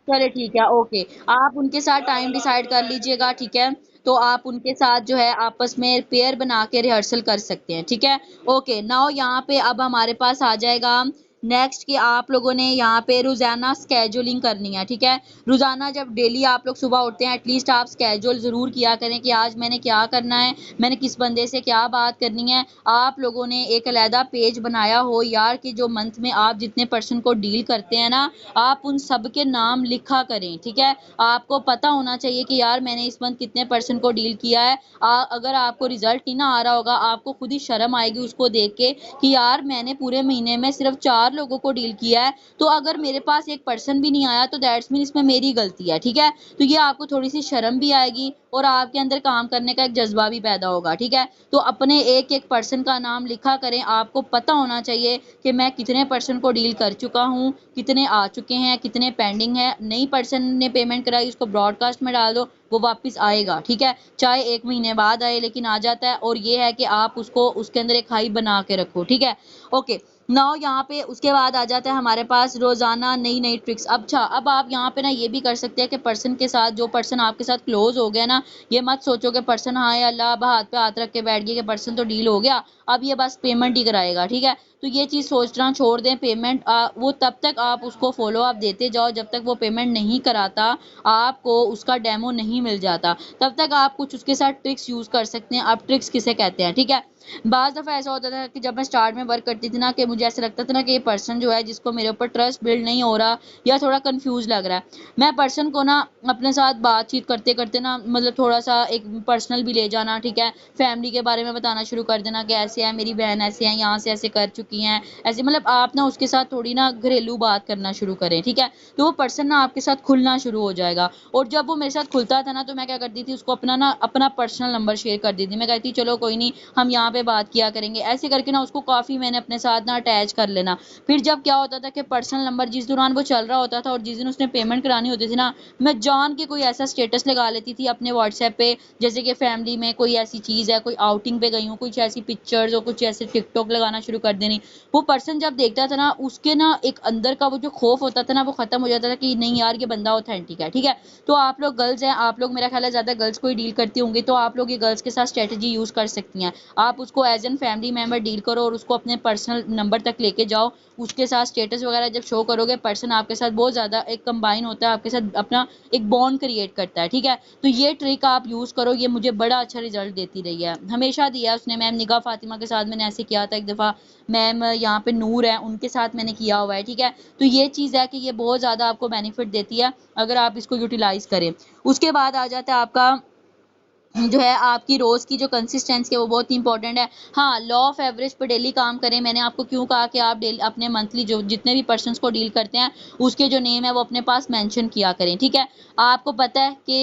चले ठीक है, ओके। आप उनके साथ टाइम डिसाइड कर लीजिएगा, ठीक है। तो आप उनके साथ जो है आपस में पेयर बना के रिहर्सल कर सकते हैं, ठीक है। ओके, नाउ यहाँ पे अब हमारे पास आ जाएगा नेक्स्ट कि आप लोगों ने यहाँ पे रोजाना स्केजुलिंग करनी है, ठीक है। रोजाना जब डेली आप लोग सुबह उठते हैं, एटलीस्ट आप स्केजुअल जरूर किया करें कि आज मैंने क्या करना है, मैंने किस बंदे से क्या बात करनी है। आप लोगों ने एक अलहदा पेज बनाया हो यार कि जो मंथ में आप जितने पर्सन को डील करते हैं ना, आप उन सब के नाम लिखा करें, ठीक है। आपको पता होना चाहिए कि यार मैंने इस मंथ कितने पर्सन को डील किया है। अगर आपको रिजल्ट नहीं ना आ रहा होगा, आपको खुद ही शर्म आएगी उसको देख के कि यार मैंने पूरे महीने में सिर्फ 4 लोगों को डील किया है, तो अगर मेरे पास एक पर्सन भी नहीं आया तो दैट्स मीन इसमें मेरी गलती है, ठीक है। तो ये आपको थोड़ी सी शर्म भी आएगी और आपके अंदर काम करने का एक जज्बा भी पैदा होगा, ठीक है। तो अपने एक एक पर्सन का नाम लिखा करें, आपको पता होना चाहिए कि मैं कितने पर्सन को डील कर चुका हूँ, कितने आ चुके हैं, कितने पेंडिंग है। नई पर्सन ने पेमेंट कराई उसको ब्रॉडकास्ट में डाल दो, वो वापस आएगा, ठीक है, चाहे 1 महीने बाद आए लेकिन आ जाता है। और ये है कि आप उसको उसके अंदर एक हाइप बना के रखो, ठीक है। ओके, नाउ यहाँ पे उसके बाद आ जाता है हमारे पास रोजाना नई नई ट्रिक्स। अच्छा, अब आप यहाँ पे ना ये भी कर सकते हैं कि पर्सन के साथ, जो पर्सन आपके साथ क्लोज हो गया ना, ये मत सोचो कि पर्सन हाँ या अल्लाह अब हाथ पे हाथ रख के बैठ गया कि पर्सन तो डील हो गया, अब ये बस पेमेंट ही कराएगा, ठीक है। तो ये चीज सोचना छोड़ दें। पेमेंट वो तब तक आप उसको फॉलो अप देते जाओ जब तक वो पेमेंट नहीं कराता, आपको उसका डेमो नहीं मिल जाता, तब तक आप कुछ उसके साथ ट्रिक्स यूज कर सकते हैं। आप ट्रिक्स किसे कहते हैं, ठीक है। बाज़ दफ़ा ऐसा होता था कि जब मैं स्टार्ट में वर्क करती थी ना, कि मुझे ऐसा लगता था ना कि ये पर्सन जो है जिसको मेरे ऊपर ट्रस्ट बिल्ड नहीं हो रहा या थोड़ा कंफ्यूज लग रहा है, मैं पर्सन को ना अपने साथ बातचीत करते करते ना, मतलब थोड़ा सा एक पर्सनल भी ले जाना, ठीक है, फैमिली के बारे में बताना शुरू कर देना कि ऐसे है, मेरी बहन ऐसे है, यहाँ से ऐसे कर चुकी हैं, ऐसे, मतलब आप ना उसके साथ थोड़ी ना घरेलू बात करना शुरू करें, ठीक है। तो वो पर्सन ना आपके साथ खुलना शुरू हो जाएगा। और जब वो मेरे साथ खुलता था ना, तो मैं क्या करती थी, उसको अपना पर्सनल नंबर शेयर कर दी थी। मैं कहती चलो कोई नहीं, हम यहाँ पे बात किया करेंगे, ऐसे करके ना उसको काफ़ी मैंने अपने साथ ना अटैच कर लेना। फिर जब क्या होता था कि पर्सनल नंबर जिस दौरान वो चल रहा होता था और जिस दिन उसने पेमेंट करानी होती थी ना, मैं जान के कोई ऐसा स्टेटस लगा लेती थी अपने व्हाट्सएप पे, जैसे कि फैमिली में कोई ऐसी चीज़ है, कोई आउटिंग पे गई हूँ, कुछ ऐसी पिक्चर्स और कुछ ऐसे टिकटॉक लगाना शुरू कर देनी। वो पर्सन जब देखता था ना, उसके ना एक अंदर का वो जो खौफ होता था ना, वो खत्म हो जाता था कि नहीं यार, ये बंदा ऑथेंटिक है, ठीक है। तो आप लोग गर्ल्स हैं, आप लोग मेरा ख्याल है ज़्यादा गर्ल्स को ही डील करती होंगी, तो आप लोग ये गर्ल्स के साथ स्ट्रेटजी यूज़ कर सकती हैं। आप उसको as an family member deal करो और उसको अपने पर्सनल नंबर तक लेके जाओ। उसके साथ स्टेटस वगैरह जब शो करोगे, पर्सन आपके साथ बहुत ज़्यादा एक कंबाइन होता है, आपके साथ अपना एक बॉन्ड क्रिएट करता है, ठीक है। तो ये ट्रिक आप यूज़ करो, ये मुझे बड़ा अच्छा रिजल्ट देती रही है, हमेशा दिया उसने। मैम निगाह फातिमा के साथ मैंने ऐसे किया था एक दफ़ा, मैम यहाँ पे नूर है, उनके साथ मैंने किया हुआ है, ठीक है। तो ये चीज़ है कि ये बहुत ज़्यादा आपको बेनिफिट देती है अगर आप इसको यूटिलाइज़ करें। उसके बाद आ जाता है आपका जो है आपकी रोज़ की जो कंसिस्टेंसी है, वो बहुत इंपॉर्टेंट है। हाँ, लॉ ऑफ एवरेज पे डेली काम करें। मैंने आपको क्यों कहा कि आप डेली अपने मंथली जो जितने भी पर्सन्स को डील करते हैं, उसके जो नेम है वो अपने पास मेंशन किया करें, ठीक है। आपको पता है कि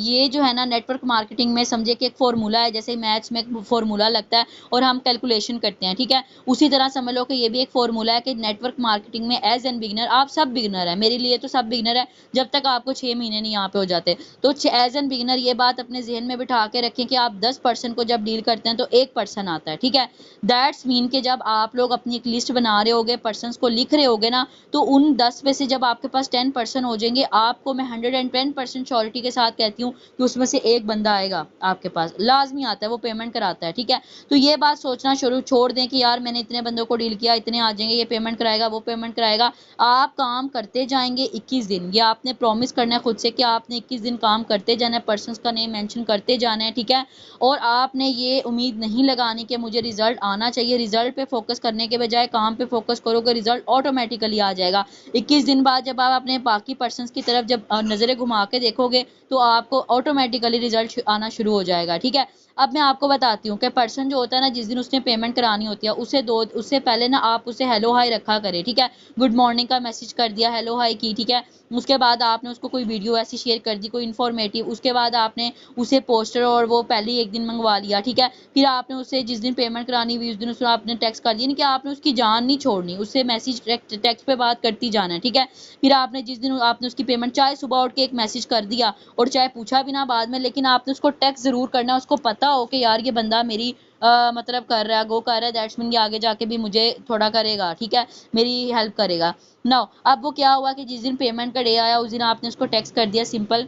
ये जो है ना, नेटवर्क मार्केटिंग में समझिए कि एक फ़ॉर्मूला है, जैसे मैथ्स में एक फ़ॉर्मूला लगता है और हम कैलकुलेशन करते हैं, ठीक है। उसी तरह समझ लो कि ये भी एक फ़ॉर्मूला है कि नेटवर्क मार्केटिंग में एज़ एन बिगिनर, आप सब बिगिनर हैं, मेरे लिए तो सब बिगिनर है, जब तक आपको 6 महीने नहीं यहाँ पे हो जाते। तो एज़ एन बिगिनर ये बात अपने ज़हन में बिठा के रखें कि आप 10 पर्सन को जब डील करते हैं तो 1 पर्सन आता है, ठीक है। दैट्स मीन कि जब आप लोग अपनी एक लिस्ट बना रहे होगे, पर्सन्स को लिख रहे होगे ना, तो उन 10 में से जब आपके पास 10 पर्सन हो जाएंगे, आपको मैं 110% श्योरिटी के साथ कहती हूँ कि उसमें से एक बंदा आएगा आपके पास, लाजमी आता है, वो पेमेंट कराता है, ठीक है। तो ये बात सोचना शुरू छोड़ दें कि यार मैंने इतने बंदों को डील किया, इतने आ जाएंगे, ये पेमेंट कराएगा, वो पेमेंट कराएगा। आप काम करते जाएंगे 21 दिन, ये आपने प्रॉमिस करना है खुद से कि आपने 21 दिन काम करते जाना है, पर्सन्स का नेम मेंशन करते जाना है, ठीक है। और आपने ये उम्मीद नहीं लगानी कि मुझे रिजल्ट आना चाहिए। रिजल्ट पे फोकस करने के बजाय काम पे फोकस करोगे, रिजल्ट ऑटोमेटिकली आ जाएगा। 21 दिन बाद जब आप अपने बाकी पर्सन्स की तरफ जब नजरें घुमा के देखोगे, तो आपको ऑटोमेटिकली रिजल्ट आना शुरू हो जाएगा, ठीक है। अब मैं आपको बताती हूँ कि पर्सन जो होता है ना, जिस दिन उसने पेमेंट करानी होती है, उससे पहले ना आप उसे हेलो हाई रखा करें, ठीक है। गुड मॉर्निंग का मैसेज कर दिया, हेलो हाई की, ठीक है। उसके बाद आपने उसको कोई वीडियो ऐसी शेयर कर दी, कोई इन्फॉर्मेटिव, उसके बाद आपने उसे पोस्टर और वो पहले ही एक दिन मंगवा लिया, ठीक है। फिर आपने उसे जिस दिन पेमेंट करानी हुई उस दिन उसको आपने टेक्स्ट कर दिया, नहीं कि आपने उसकी जान नहीं छोड़नी, उससे मैसेज टेक्स्ट पे बात करती जाना है, ठीक है। फिर आपने जिस दिन आपने उसकी पेमेंट, चाहे सुबह उठ के एक मैसेज कर दिया और चाहे पूछा भी ना बाद में, लेकिन आपने उसको टेक्स्ट जरूर करना है, उसको पता हो कि यार ये बंदा मेरी मतलब कर रहा है, गो कर रहा है, दैट्स मीन ये आगे जाके भी मुझे थोड़ा करेगा, ठीक है, मेरी हेल्प करेगा। नाउ अब वो क्या हुआ कि जिस दिन पेमेंट का डे आया, उस दिन आपने उसको टेक्स्ट कर दिया सिंपल,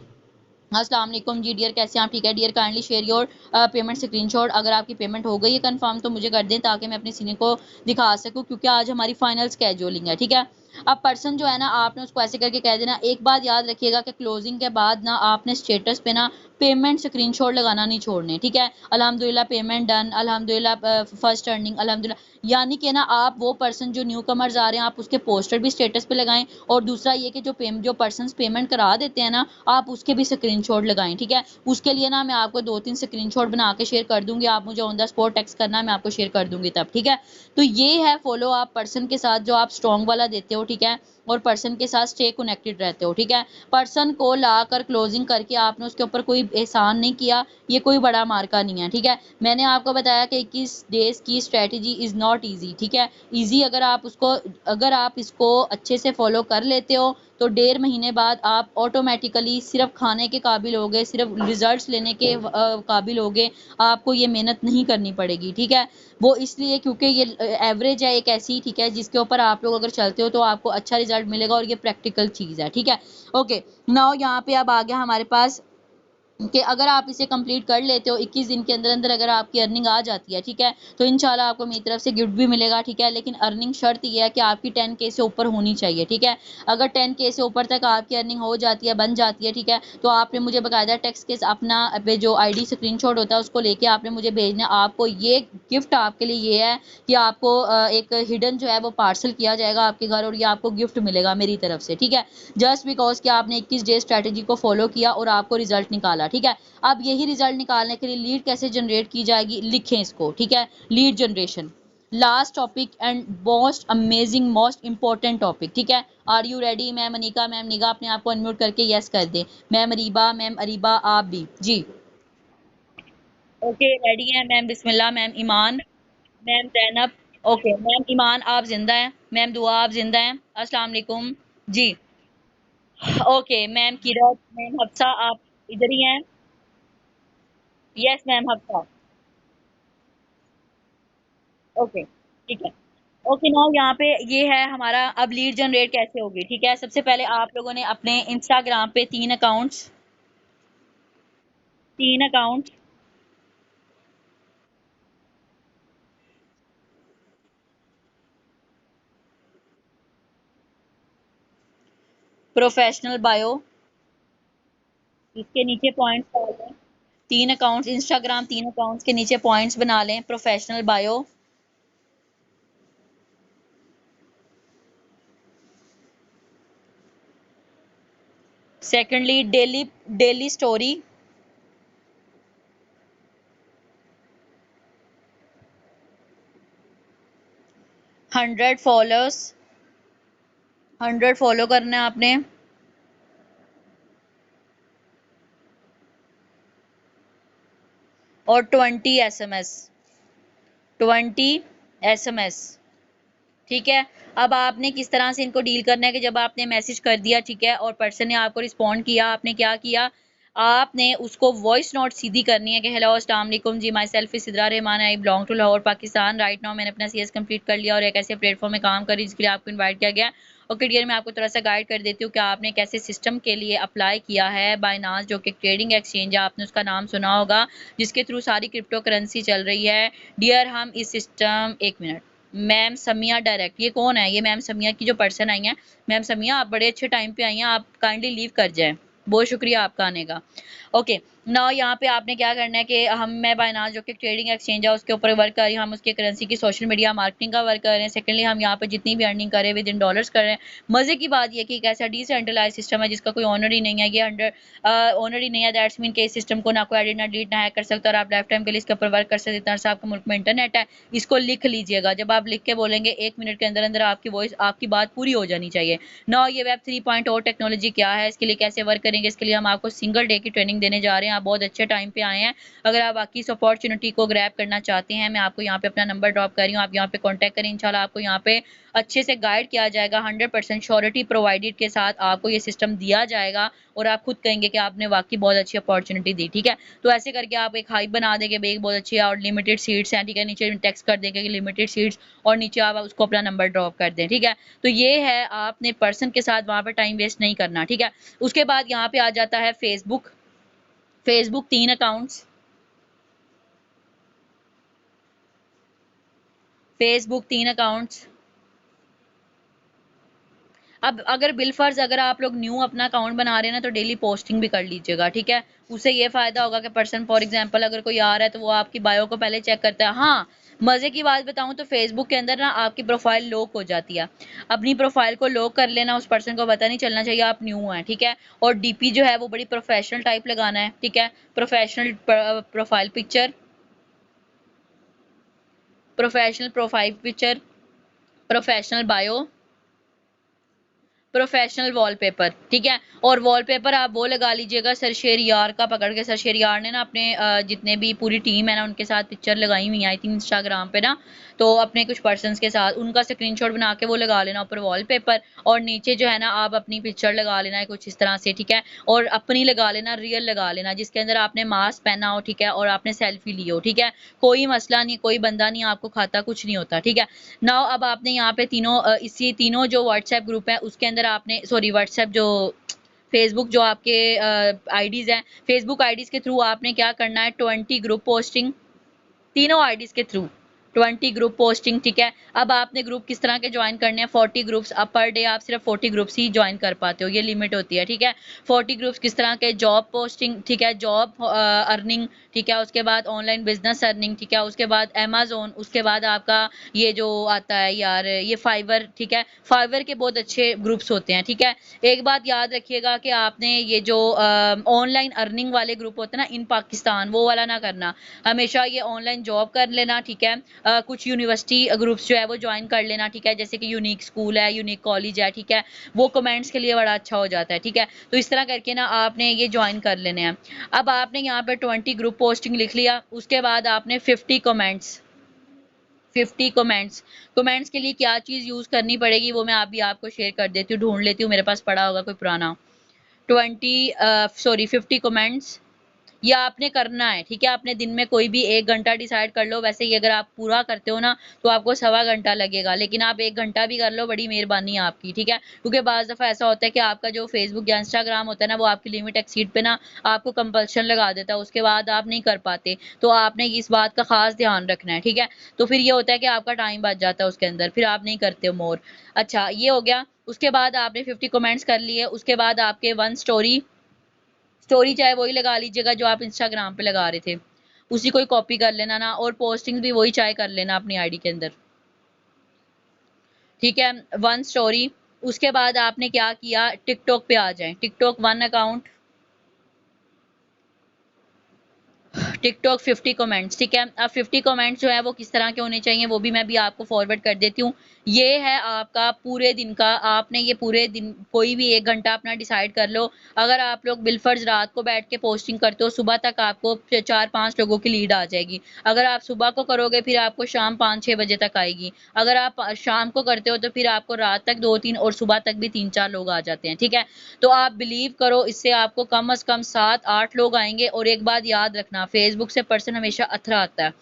अस्सलाम वालेकुम जी डियर, कैसे हैं आप, ठीक है dear, kindly share your payment screenshot. अगर आपकी पेमेंट हो गई है कंफर्म तो मुझे कर दें, ताकि मैं अपने सीनियर को दिखा सकूं, क्योंकि आज हमारी फाइनल स्केड्यूलिंग है, ठीक है। अब पर्सन जो है ना, आपने उसको ऐसे करके कह देना। एक बात याद रखिएगा कि क्लोजिंग के बाद ना आपने स्टेटस पे ना पेमेंट स्क्रीनशॉट लगाना नहीं छोड़ने, ठीक है। अल्हम्दुलिल्लाह पेमेंट डन, अल्हम्दुलिल्लाह फर्स्ट अर्निंग, अल्हम्दुलिल्लाह, यानी कि ना आप वो पर्सन जो न्यू कमर्स आ रहे हैं, आप उसके पोस्टर भी स्टेटस पे लगाएं। और दूसरा ये कि जो पर्सन पेमेंट करा देते हैं ना, आप उसके भी स्क्रीनशॉट लगाएं, ठीक है। उसके लिए ना मैं आपको 2-3 स्क्रीनशॉट बना के शेयर कर दूंगी, आप मुझे ऑन द स्पॉट टेक्स्ट करना, मैं आपको शेयर कर दूंगी तब, ठीक है। तो ये है फॉलो आप पर्सन के साथ जो आप स्ट्रॉन्ग वाला देते हो, ठीक है। और पर्सन के साथ स्टे कनेक्टेड रहते हो, ठीक है। पर्सन को लाकर क्लोजिंग करके आपने उसके ऊपर कोई एहसान नहीं किया, ये कोई बड़ा मार्का नहीं है, ठीक है। मैंने आपको बताया कि 21 डेज की स्ट्रेटजी इज़ नॉट ईजी, ठीक है। ईजी अगर आप इसको अच्छे से फॉलो कर लेते हो तो 1.5 महीने बाद आप ऑटोमेटिकली सिर्फ खाने के काबिल हो गए, सिर्फ रिजल्ट्स लेने के काबिल हो गए, आपको ये मेहनत नहीं करनी पड़ेगी, ठीक है। वो इसलिए क्योंकि ये एवरेज है एक ऐसी, ठीक है, जिसके ऊपर आप लोग अगर चलते हो तो आपको अच्छा रिजल्ट मिलेगा और ये प्रैक्टिकल चीज़ है, ठीक है। ओके, नाउ यहाँ पे अब आ गया हमारे पास कि अगर आप इसे कंप्लीट कर लेते हो 21 दिन के अंदर अंदर अगर आपकी अर्निंग आ जाती है, ठीक है, तो इंशाल्लाह आपको मेरी तरफ से गिफ्ट भी मिलेगा, ठीक है। लेकिन अर्निंग शर्त ये है कि आपकी 10K से ऊपर होनी चाहिए, ठीक है। अगर 10K से ऊपर तक आपकी अर्निंग हो जाती है, बन जाती है, ठीक है, तो आपने मुझे बकायदा टेक्स्ट के अपना जो ID स्क्रीनशॉट होता है उसको लेके आपने मुझे भेजना। आपको ये गिफ्ट आपके लिए ये है कि आपको एक हिडन जो है वो पार्सल किया जाएगा आपके घर और ये आपको गिफ्ट मिलेगा मेरी तरफ से, ठीक है। जस्ट बिकॉज कि आपने 21 डे स्ट्रेटेजी को फॉलो किया और आपको रिजल्ट निकाला, ठीक है। अब यही रिजल्ट निकालने के लिए लीड कैसे जनरेट की जाएगी, लिखें इसको, ठीक है। Lead generation, last topic and most amazing most important topic, ठीक है। Are you ready? Ma'am Anika, ma'am Niga अपने आप को अनम्यूट करके यस कर दें। मैम अरीबा आप भी जी। ओके रेडी है मैम, बिस्मिल्लाह। मैम ईमान, मैम जैनब, ओके मैम ईमान आप जिंदा हैं, मैम दुआ आप जिंदा हैं, अस्सलाम वालेकुम जी। ओके मैम किरत, मैम हफ्सा आप इधर ही हैं? यस मैम हफ्सा, ओके ठीक है। ओके नाउ यहाँ पे ये है हमारा, अब लीड जनरेट कैसे होगी, ठीक है। सबसे पहले आप लोगों ने अपने इंस्टाग्राम पे 3 अकाउंट्स प्रोफेशनल बायो, इसके नीचे पॉइंट्स डाल लें। 3 अकाउंट्स इंस्टाग्राम, 3 अकाउंट्स के नीचे पॉइंट्स बना लें, professional bio. Secondly daily daily story, 100 followers, 100 follow करना है आपने। और 20 SMS, 20 SMS, ठीक है। अब आपने किस तरह से इनको डील करना है कि जब आपने मैसेज कर दिया, ठीक है, और पर्सन ने आपको रिस्पॉन्ड किया, आपने क्या किया, आपने उसको वॉइस नोट सीधी करनी है कि हेलो अस्सलाम वालेकुम जी, myself is Sidra Rahman, I belong to Lahore Pakistan, right now मैंने अपना CS कंप्लीट कर लिया और एक ऐसे प्लेटफॉर्म में काम करी जिसके लिए आपको इन्वाइट किया गया। ओके डियर, मैं आपको थोड़ा सा गाइड कर देती हूँ कि आपने कैसे सिस्टम के लिए अप्लाई किया है। बाइनांस जो कि ट्रेडिंग एक्सचेंज है, आपने उसका नाम सुना होगा, जिसके थ्रू सारी क्रिप्टो करेंसी चल रही है। डियर हम इस सिस्टम, एक मिनट, मैम समिया डायरेक्ट, ये कौन है? ये मैम समिया की जो पर्सन आई हैं। मैम समिया आप बड़े अच्छे टाइम पे आई हैं, आप काइंडली लीव कर जाएं, बहुत शुक्रिया आपका आने का। ओके नाउ यहाँ पे आपने क्या करना है कि मैं बाइनांस जो कि ट्रेडिंग एक्सचेंज है उसके ऊपर वर्क कर रही हूँ, हम उसके करेंसी की सोशल मीडिया मार्केटिंग का वर्क कर रहे हैं। सेकेंडली हम यहाँ पे जितनी भी अर्निंग करें विद इन डॉलर्स कर रहे हैं। मजे की बात ये कि एक ऐसा डिसेंट्रलाइज सिस्टम है जिसका कोई ऑनर ही नहीं है, ये ओनर ही नहीं है, दैट्स मीन के इस सिस्टम को ना कोई एडिट ना डिलीट ना हैक कर सकता और आप लाइफ टाइम के लिए इसके ऊपर वर्क कर सकते हैं। इतना सा आपके मुल्क में इंटरनेट है, इसको लिख लीजिएगा। जब आप लिख के बोलेंगे 1 मिनट के अंदर अंदर आपकी वॉइस, आपकी बात पूरी हो जानी चाहिए। ना ये वेब 3.0 टेक्नोलॉजी क्या है, इसके लिए कैसे वर्क करेंगे, इसके लिए हम आपको सिंगल डे की ट्रेनिंग देने जा रहे हैं। आप बहुत अच्छे टाइम पे आए हैं। अगर आप बाकी इस अपॉर्चुनिटी को ग्रैब करना चाहते हैं, मैं आपको यहाँ पे अपना नंबर ड्रॉप कर रही हूँ, आप यहाँ पे कॉन्टैक्ट करें। इंशाल्लाह आपको यहाँ पे अच्छे से गाइड किया जाएगा, 100% श्योरिटी प्रोवाइडेड के साथ आपको ये सिस्टम दिया जाएगा और आप खुद कहेंगे कि आपने वाकई बहुत अच्छी अपॉर्चुनिटी दी, ठीक है। तो ऐसे करके आप एक हाइप बना देंगे, एक बहुत अच्छी और लिमिटेड सीट्स हैं, ठीक है, नीचे टेक्स्ट कर देंगे कि लिमिटेड सीट्स और नीचे आप उसको अपना नंबर ड्रॉप कर दें, ठीक है। तो ये है, आपने पर्सन के साथ वहाँ पर टाइम वेस्ट नहीं करना, ठीक है। उसके बाद यहाँ पे आ जाता है Facebook, Facebook 3 accounts, Facebook 3 accounts. अब अगर बिलफर्ज अगर आप लोग न्यू अपना अकाउंट बना रहे हैं ना तो डेली पोस्टिंग भी कर लीजिएगा, ठीक है। उससे ये फायदा होगा कि पर्सन फॉर एग्जांपल अगर कोई आ रहा है तो वो आपकी बायो को पहले चेक करता है। हाँ, मजे की बात बताऊं तो फेसबुक के अंदर ना आपकी प्रोफाइल लॉक हो जाती है। अपनी प्रोफाइल को लॉक कर लेना, उस पर्सन को पता नहीं चलना चाहिए आप न्यू हैं, ठीक है। और DP जो है वो बड़ी प्रोफेशनल टाइप लगाना है, ठीक है। Professional profile picture, professional profile picture, professional bio, professional wallpaper, ठीक है। और वॉलपेपर आप वो लगा लीजिएगा सरशेर यार का पकड़ के। सरशेर यार ने ना अपने जितने भी पूरी टीम है ना उनके साथ पिक्चर लगाई हुई है आई थिंक इंस्टाग्राम पे ना, तो अपने कुछ पर्सन्स के साथ उनका स्क्रीनशॉट बना के वो लगा लेना ऊपर वॉलपेपर, और नीचे जो है ना आप अपनी पिक्चर लगा लेना है कुछ इस तरह से, ठीक है। और अपनी लगा लेना, रियल लगा लेना, जिसके अंदर आपने मास्क पहना हो, ठीक है, और आपने सेल्फी ली हो, ठीक है। कोई मसला नहीं, कोई बंदा नहीं आपको खाता, कुछ नहीं होता, ठीक है। नाउ अब आपने यहाँ पे इसी तीनों जो व्हाट्सएप ग्रुप है उसके अंदर आपने सॉरी व्हाट्सएप जो फेसबुक जो आपके आईडीज हैं, फेसबुक आईडीज के थ्रू आपने क्या करना है, 20 ग्रुप पोस्टिंग, तीनों आईडीज के थ्रू 20 ग्रुप पोस्टिंग, ठीक है। अब आपने ग्रुप किस तरह के ज्वाइन करने हैं, 40 ग्रुप्स। अब पर डे आप सिर्फ 40 ग्रुप्स ही ज्वाइन कर पाते हो, ये लिमिट होती है, ठीक है। 40 ग्रुप्स किस तरह के, जॉब पोस्टिंग, ठीक है, जॉब अर्निंग, ठीक है, उसके बाद ऑनलाइन बिजनेस अर्निंग, ठीक है, उसके बाद अमेजोन, उसके बाद आपका ये जो आता है यार ये फाइवर, ठीक है। फाइवर के बहुत अच्छे ग्रुप्स होते हैं, ठीक है। एक बात याद रखिएगा कि आपने ये जो ऑनलाइन अर्निंग वाले ग्रुप होते हैं ना इन पाकिस्तान, वो वाला ना करना, हमेशा ये ऑनलाइन जॉब कर लेना, ठीक है। कुछ यूनिवर्सिटी ग्रुप्स जो है वो ज्वाइन कर लेना, ठीक है, जैसे कि यूनिक स्कूल है, यूनिक कॉलेज है, ठीक है, वो कमेंट्स के लिए बड़ा अच्छा हो जाता है, ठीक है। तो इस तरह करके ना आपने ये ज्वाइन कर लेने हैं। अब आपने यहाँ पे 20 ग्रुप पोस्टिंग लिख लिया, उसके बाद आपने 50 कमेंट्स, 50 कमेंट्स, कमेंट्स के लिए क्या चीज़ यूज़ करनी पड़ेगी वो मैं अभी आपको शेयर कर देती हूँ, ढूंढ लेती हूँ, मेरे पास पड़ा होगा कोई पुराना। 50 कमेंट्स ये आपने करना है, ठीक है। आपने दिन में कोई भी 1 घंटा डिसाइड कर लो, वैसे ही अगर आप पूरा करते हो ना तो आपको 1.25 घंटा लगेगा, लेकिन आप 1 घंटा भी कर लो, बड़ी मेहरबानी है आपकी, ठीक है। क्योंकि बाज़ दफ़ा ऐसा होता है कि आपका जो फेसबुक या इंस्टाग्राम होता है ना वो आपकी लिमिट एक्सीड पे ना आपको कंपल्शन लगा देता है, उसके बाद आप नहीं कर पाते, तो आपने इस बात का खास ध्यान रखना है, ठीक है। तो फिर ये होता है कि आपका टाइम बच जाता है उसके अंदर, फिर आप नहीं करते हो मोर। अच्छा ये हो गया, उसके बाद आपने 50 कमेंट्स कर लिए, उसके बाद आपके 1 स्टोरी, स्टोरी चाहे वही लगा लीजिएगा जो आप इंस्टाग्राम पे लगा रहे थे, उसी को ही कॉपी कर लेना ना, और पोस्टिंग भी वही चाहे कर लेना अपनी आईडी के अंदर, ठीक है। 1 स्टोरी, उसके बाद आपने क्या किया, टिकटॉक पे आ जाए, टिकटॉक 1 अकाउंट, टिकटॉक 50 कमेंट्स, ठीक है। अब 50 कमेंट्स जो है वो किस तरह के होने चाहिए वो भी मैं भी आपको फॉरवर्ड कर देती हूँ। ये है आपका पूरे दिन का, आपने ये पूरे दिन कोई भी 1 घंटा अपना डिसाइड कर लो। अगर आप लोग बिलफर्ज रात को बैठ के पोस्टिंग करते हो, सुबह तक आपको 4-5 लोगों की लीड आ जाएगी। अगर आप सुबह को करोगे फिर आपको शाम 5-6 बजे तक आएगी। अगर आप शाम को करते हो तो फिर आपको रात तक 2-3 और सुबह तक भी 3-4 लोग आ जाते हैं, ठीक है। तो आप बिलीव करो इससे आपको कम से कम 7-8 लोग आएंगे। और एक बात याद रखना, फेसबुक से पर्सन हमेशा अथरा आता है,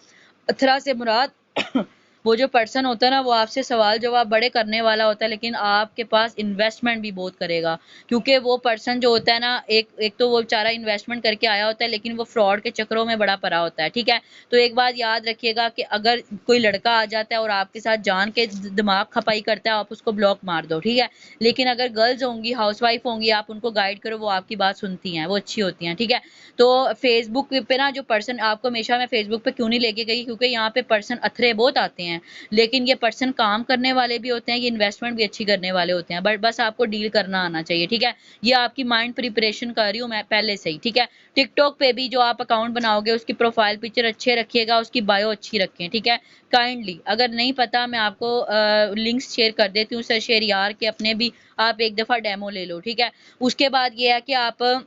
अथरा से मुराद वो जो पर्सन होता है ना वो आपसे सवाल जवाब बड़े करने वाला होता है, लेकिन आपके पास इन्वेस्टमेंट भी बहुत करेगा, क्योंकि वो पर्सन जो होता है ना एक तो वो बेचारा इन्वेस्टमेंट करके आया होता है, लेकिन वो फ्रॉड के चक्करों में बड़ा पड़ा होता है, ठीक है। तो एक बात याद रखिएगा कि अगर कोई लड़का आ जाता है और आपके साथ जान के दिमाग खपाई करता है, आप उसको ब्लॉक मार दो, ठीक है। लेकिन अगर गर्ल्स होंगी, हाउसवाइफ होंगी, आप उनको गाइड करो, वो आपकी बात सुनती हैं, वो अच्छी होती हैं, ठीक है। तो फेसबुक पे ना जो पर्सन, आपको हमेशा मैं फेसबुक पे क्यों नहीं लेके गई, क्योंकि यहाँ पे पर्सन अथरे बहुत आते हैं, लेकिन ये पर्सन काम करने वाले भी होते हैं, ये इन्वेस्टमेंट भी अच्छी करने वाले होते हैं, बट बस आपको डील करना आना चाहिए, ठीक है। ये आपकी माइंड प्रिपरेशन कर रही हूँ मैं पहले से ही, ठीक है। टिकटॉक पे भी जो आप अकाउंट बनाओगे उसकी प्रोफाइल पिक्चर अच्छे रखिएगा, उसकी बायो अच्छी रखें, ठीक है। काइंडली अगर नहीं पता मैं आपको लिंक्स शेयर कर देती हूँ, सर शेयर यार के अपने भी, आप एक दफ़ा डेमो ले लो, ठीक है। उसके बाद ये है कि आप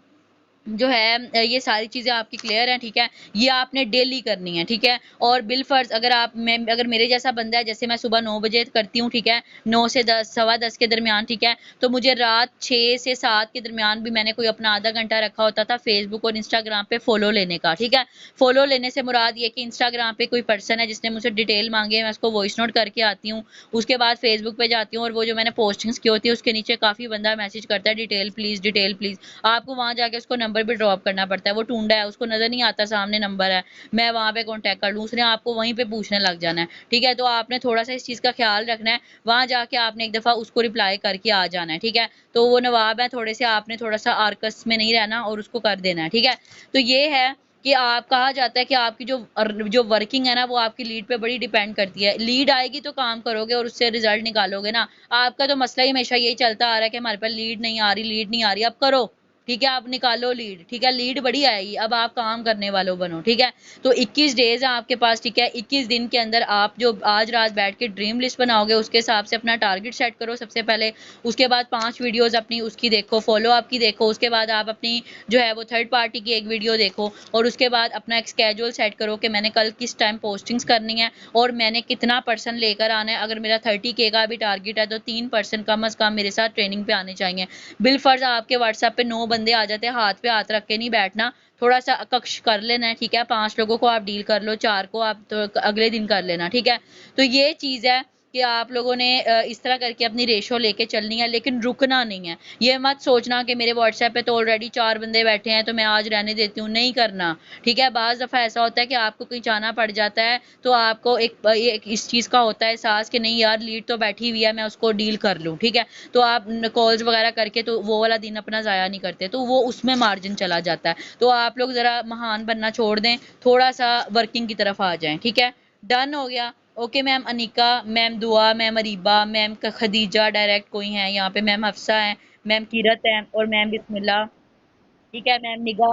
जो है ये सारी चीज़ें आपकी क्लियर हैं, ठीक है। ये आपने डेली करनी है, ठीक है। और बिल फर्ज अगर मेरे जैसा बंदा है, जैसे मैं सुबह 9 बजे करती हूँ, ठीक है, 9 से 10 10:15 के दरमियान, ठीक है, तो मुझे रात 6 से 7 के दरमियान भी मैंने कोई अपना आधा घंटा रखा होता था फेसबुक और इंस्टाग्राम पे फॉलो लेने का, ठीक है। फॉलो लेने से मुराद ये कि इंस्टाग्राम पे कोई पर्सन है जिसने मुझसे डिटेल मांगी है, मैं उसको वॉइस नोट करके आती हूँ, उसके बाद फेसबुक पे जाती हूँ और वो जो मैंने पोस्टिंग्स की होती है उसके नीचे काफ़ी बंदा मैसेज करता है डिटेल प्लीज़, डिटेल प्लीज़। आपको वहाँ जाके उसको नंबर भी ड्रॉप करना पड़ता है, वो टूंडा है, उसको नज़र नहीं आता सामने नंबर है, मैं वहाँ पे कॉन्टैक्ट कर लूँ, उसने आपको वहीं पे पूछने लग जाना है, ठीक है। तो आपने थोड़ा सा इस चीज़ का ख्याल रखना है, वहाँ जाके आपने एक दफ़ा उसको रिप्लाई करके आ जाना है, ठीक है। तो वो नवाब है थोड़े से, आपने थोड़ा सा आर्कस में नहीं रहना और उसको कर देना है, ठीक है। तो ये है कि आप कहा जाता है कि आपकी जो वर्किंग है ना वो आपकी लीड पे बड़ी डिपेंड करती है। लीड आएगी तो काम करोगे और उससे रिजल्ट निकालोगे ना। आपका तो मसला ही हमेशा यही चलता आ रहा है कि हमारे पास लीड नहीं आ रही, लीड नहीं आ रही, अब करो, ठीक है, आप निकालो लीड, ठीक है, लीड बड़ी आएगी, अब आप काम करने वालों बनो, ठीक है। तो 21 डेज है आपके पास, ठीक है, 21 दिन के अंदर आप जो आज रात बैठ के ड्रीम लिस्ट बनाओगे उसके हिसाब से अपना टारगेट सेट करो सबसे पहले। उसके बाद 5 वीडियोस अपनी उसकी देखो, फॉलो अप की देखो, उसके बाद आप अपनी जो है वो थर्ड पार्टी की एक वीडियो देखो, और उसके बाद अपना एक स्केड्यूल सेट करो कि मैंने कल किस टाइम पोस्टिंग्स करनी है और मैंने कितना पर्सन लेकर आना है। अगर मेरा 30K का भी टारगेट है तो 3 पर्सन कम अज कम मेरे साथ ट्रेनिंग पे आने चाहिए। बिलफर्ज आपके व्हाट्सएप पे 9 बंदे आ जाते हैं, हाथ पे हाथ रख के नहीं बैठना, थोड़ा सा कक्ष कर लेना है, ठीक है। 5 लोगों को आप डील कर लो, 4 को आप तो अगले दिन कर लेना, ठीक है। तो ये चीज है कि आप लोगों ने इस तरह करके अपनी रेशो लेके चलनी है, लेकिन रुकना नहीं है। ये मत सोचना कि मेरे व्हाट्सएप पे तो ऑलरेडी 4 बंदे बैठे हैं तो मैं आज रहने देती हूँ, नहीं करना, ठीक है। बाज दफा ऐसा होता है कि आपको कहीं जाना पड़ जाता है तो आपको एक इस चीज का होता है एहसास कि नहीं यार लीड तो बैठी हुई है, मैं उसको डील कर लूँ, ठीक है। तो आप कॉल्स वगैरह करके तो वो वाला दिन अपना जाया नहीं करते, तो वो उसमें मार्जिन चला जाता है। तो आप लोग जरा महान बनना छोड़ दें, थोड़ा सा वर्किंग की तरफ आ जाएं, ठीक है। डन हो गया। Okay ma'am Anika, ma'am Dua, ma'am Areeba, ma'am Khadija, direct कोई है यहाँ पे, मैम हफ्सा है, मैम कीरत है, और मैम बिस्मिल्लाह, ठीक है, मैम निगाह।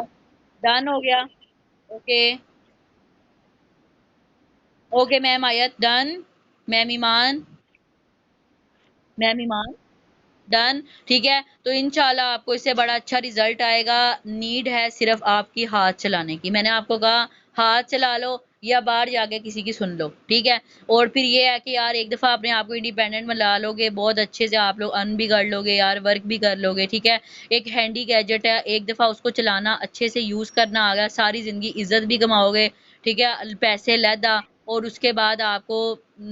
डन हो गया। ओके। ओके मैम आयत डन। मैम ईमान, मैम ईमान डन, ठीक है। तो इंशाल्लाह आपको इससे बड़ा अच्छा रिजल्ट आएगा। नीड है सिर्फ आपकी हाथ चलाने की, मैंने आपको कहा हाथ चला लो या बाहर जाके किसी की सुन लो, ठीक है। और फिर ये है कि यार एक दफा अपने आप को इंडिपेंडेंट बना लोगे, बहुत अच्छे से आप लोग अर्न भी कर लोगे यार, वर्क भी कर लोगे, ठीक है। एक हैंडी गैजेट है, एक दफा उसको चलाना अच्छे से यूज करना आ गया, सारी जिंदगी इज्जत भी कमाओगे, ठीक है, पैसे लैदा, और उसके बाद आपको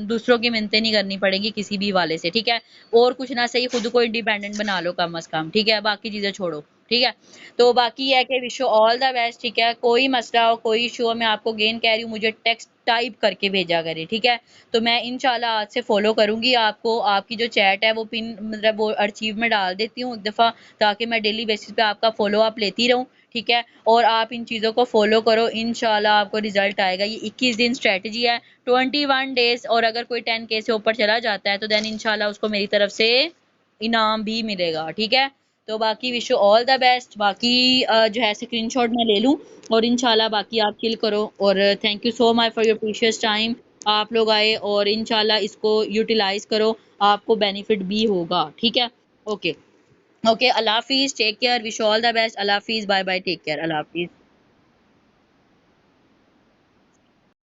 दूसरों की मिन्नतें नहीं करनी पड़ेगी किसी भी वाले से, ठीक है। और कुछ ना सही खुद को इंडिपेंडेंट बना लो कम अज कम, ठीक है, बाकी चीजें छोड़ो, ठीक है। तो बाकी है कि wish you all the best, ठीक है। कोई मसला हो, कोई इशू हो, मैं आपको गेन कह रही हूँ, मुझे टेक्स्ट टाइप करके भेजा करे, ठीक है। तो मैं इंशाल्लाह आज से फॉलो करूंगी आपको, आपकी जो चैट है वो पिन मतलब वो अर्चीव में डाल देती हूँ एक दफा, ताकि मैं डेली बेसिस पे आपका फॉलो अप लेती रहूँ, ठीक है। और आप इन चीज़ों को फॉलो करो, इंशाल्लाह आपको रिजल्ट आएगा। ये 21 दिन स्ट्रेटजी है, 21 डेज, और अगर कोई 10K से ऊपर चला जाता है तो देन इंशाल्लाह उसको मेरी तरफ से इनाम भी मिलेगा, ठीक है। तो बाकी wish you all the best. बाकी जो है स्क्रीनशॉट मैं ले लूँ, और इंशाल्लाह बाकी आप चिल करो, और thank you so much for your precious time. आप लोग आए और इंशाल्लाह इसको यूटिलाइज करो, आपको बेनिफिट भी होगा, ठीक है। ओके। ओके, अल्लाह हाफिज़, take care, wish all the best, अल्लाह हाफिज़, बाय बाय, टेक केयर, अल्लाह हाफिज़।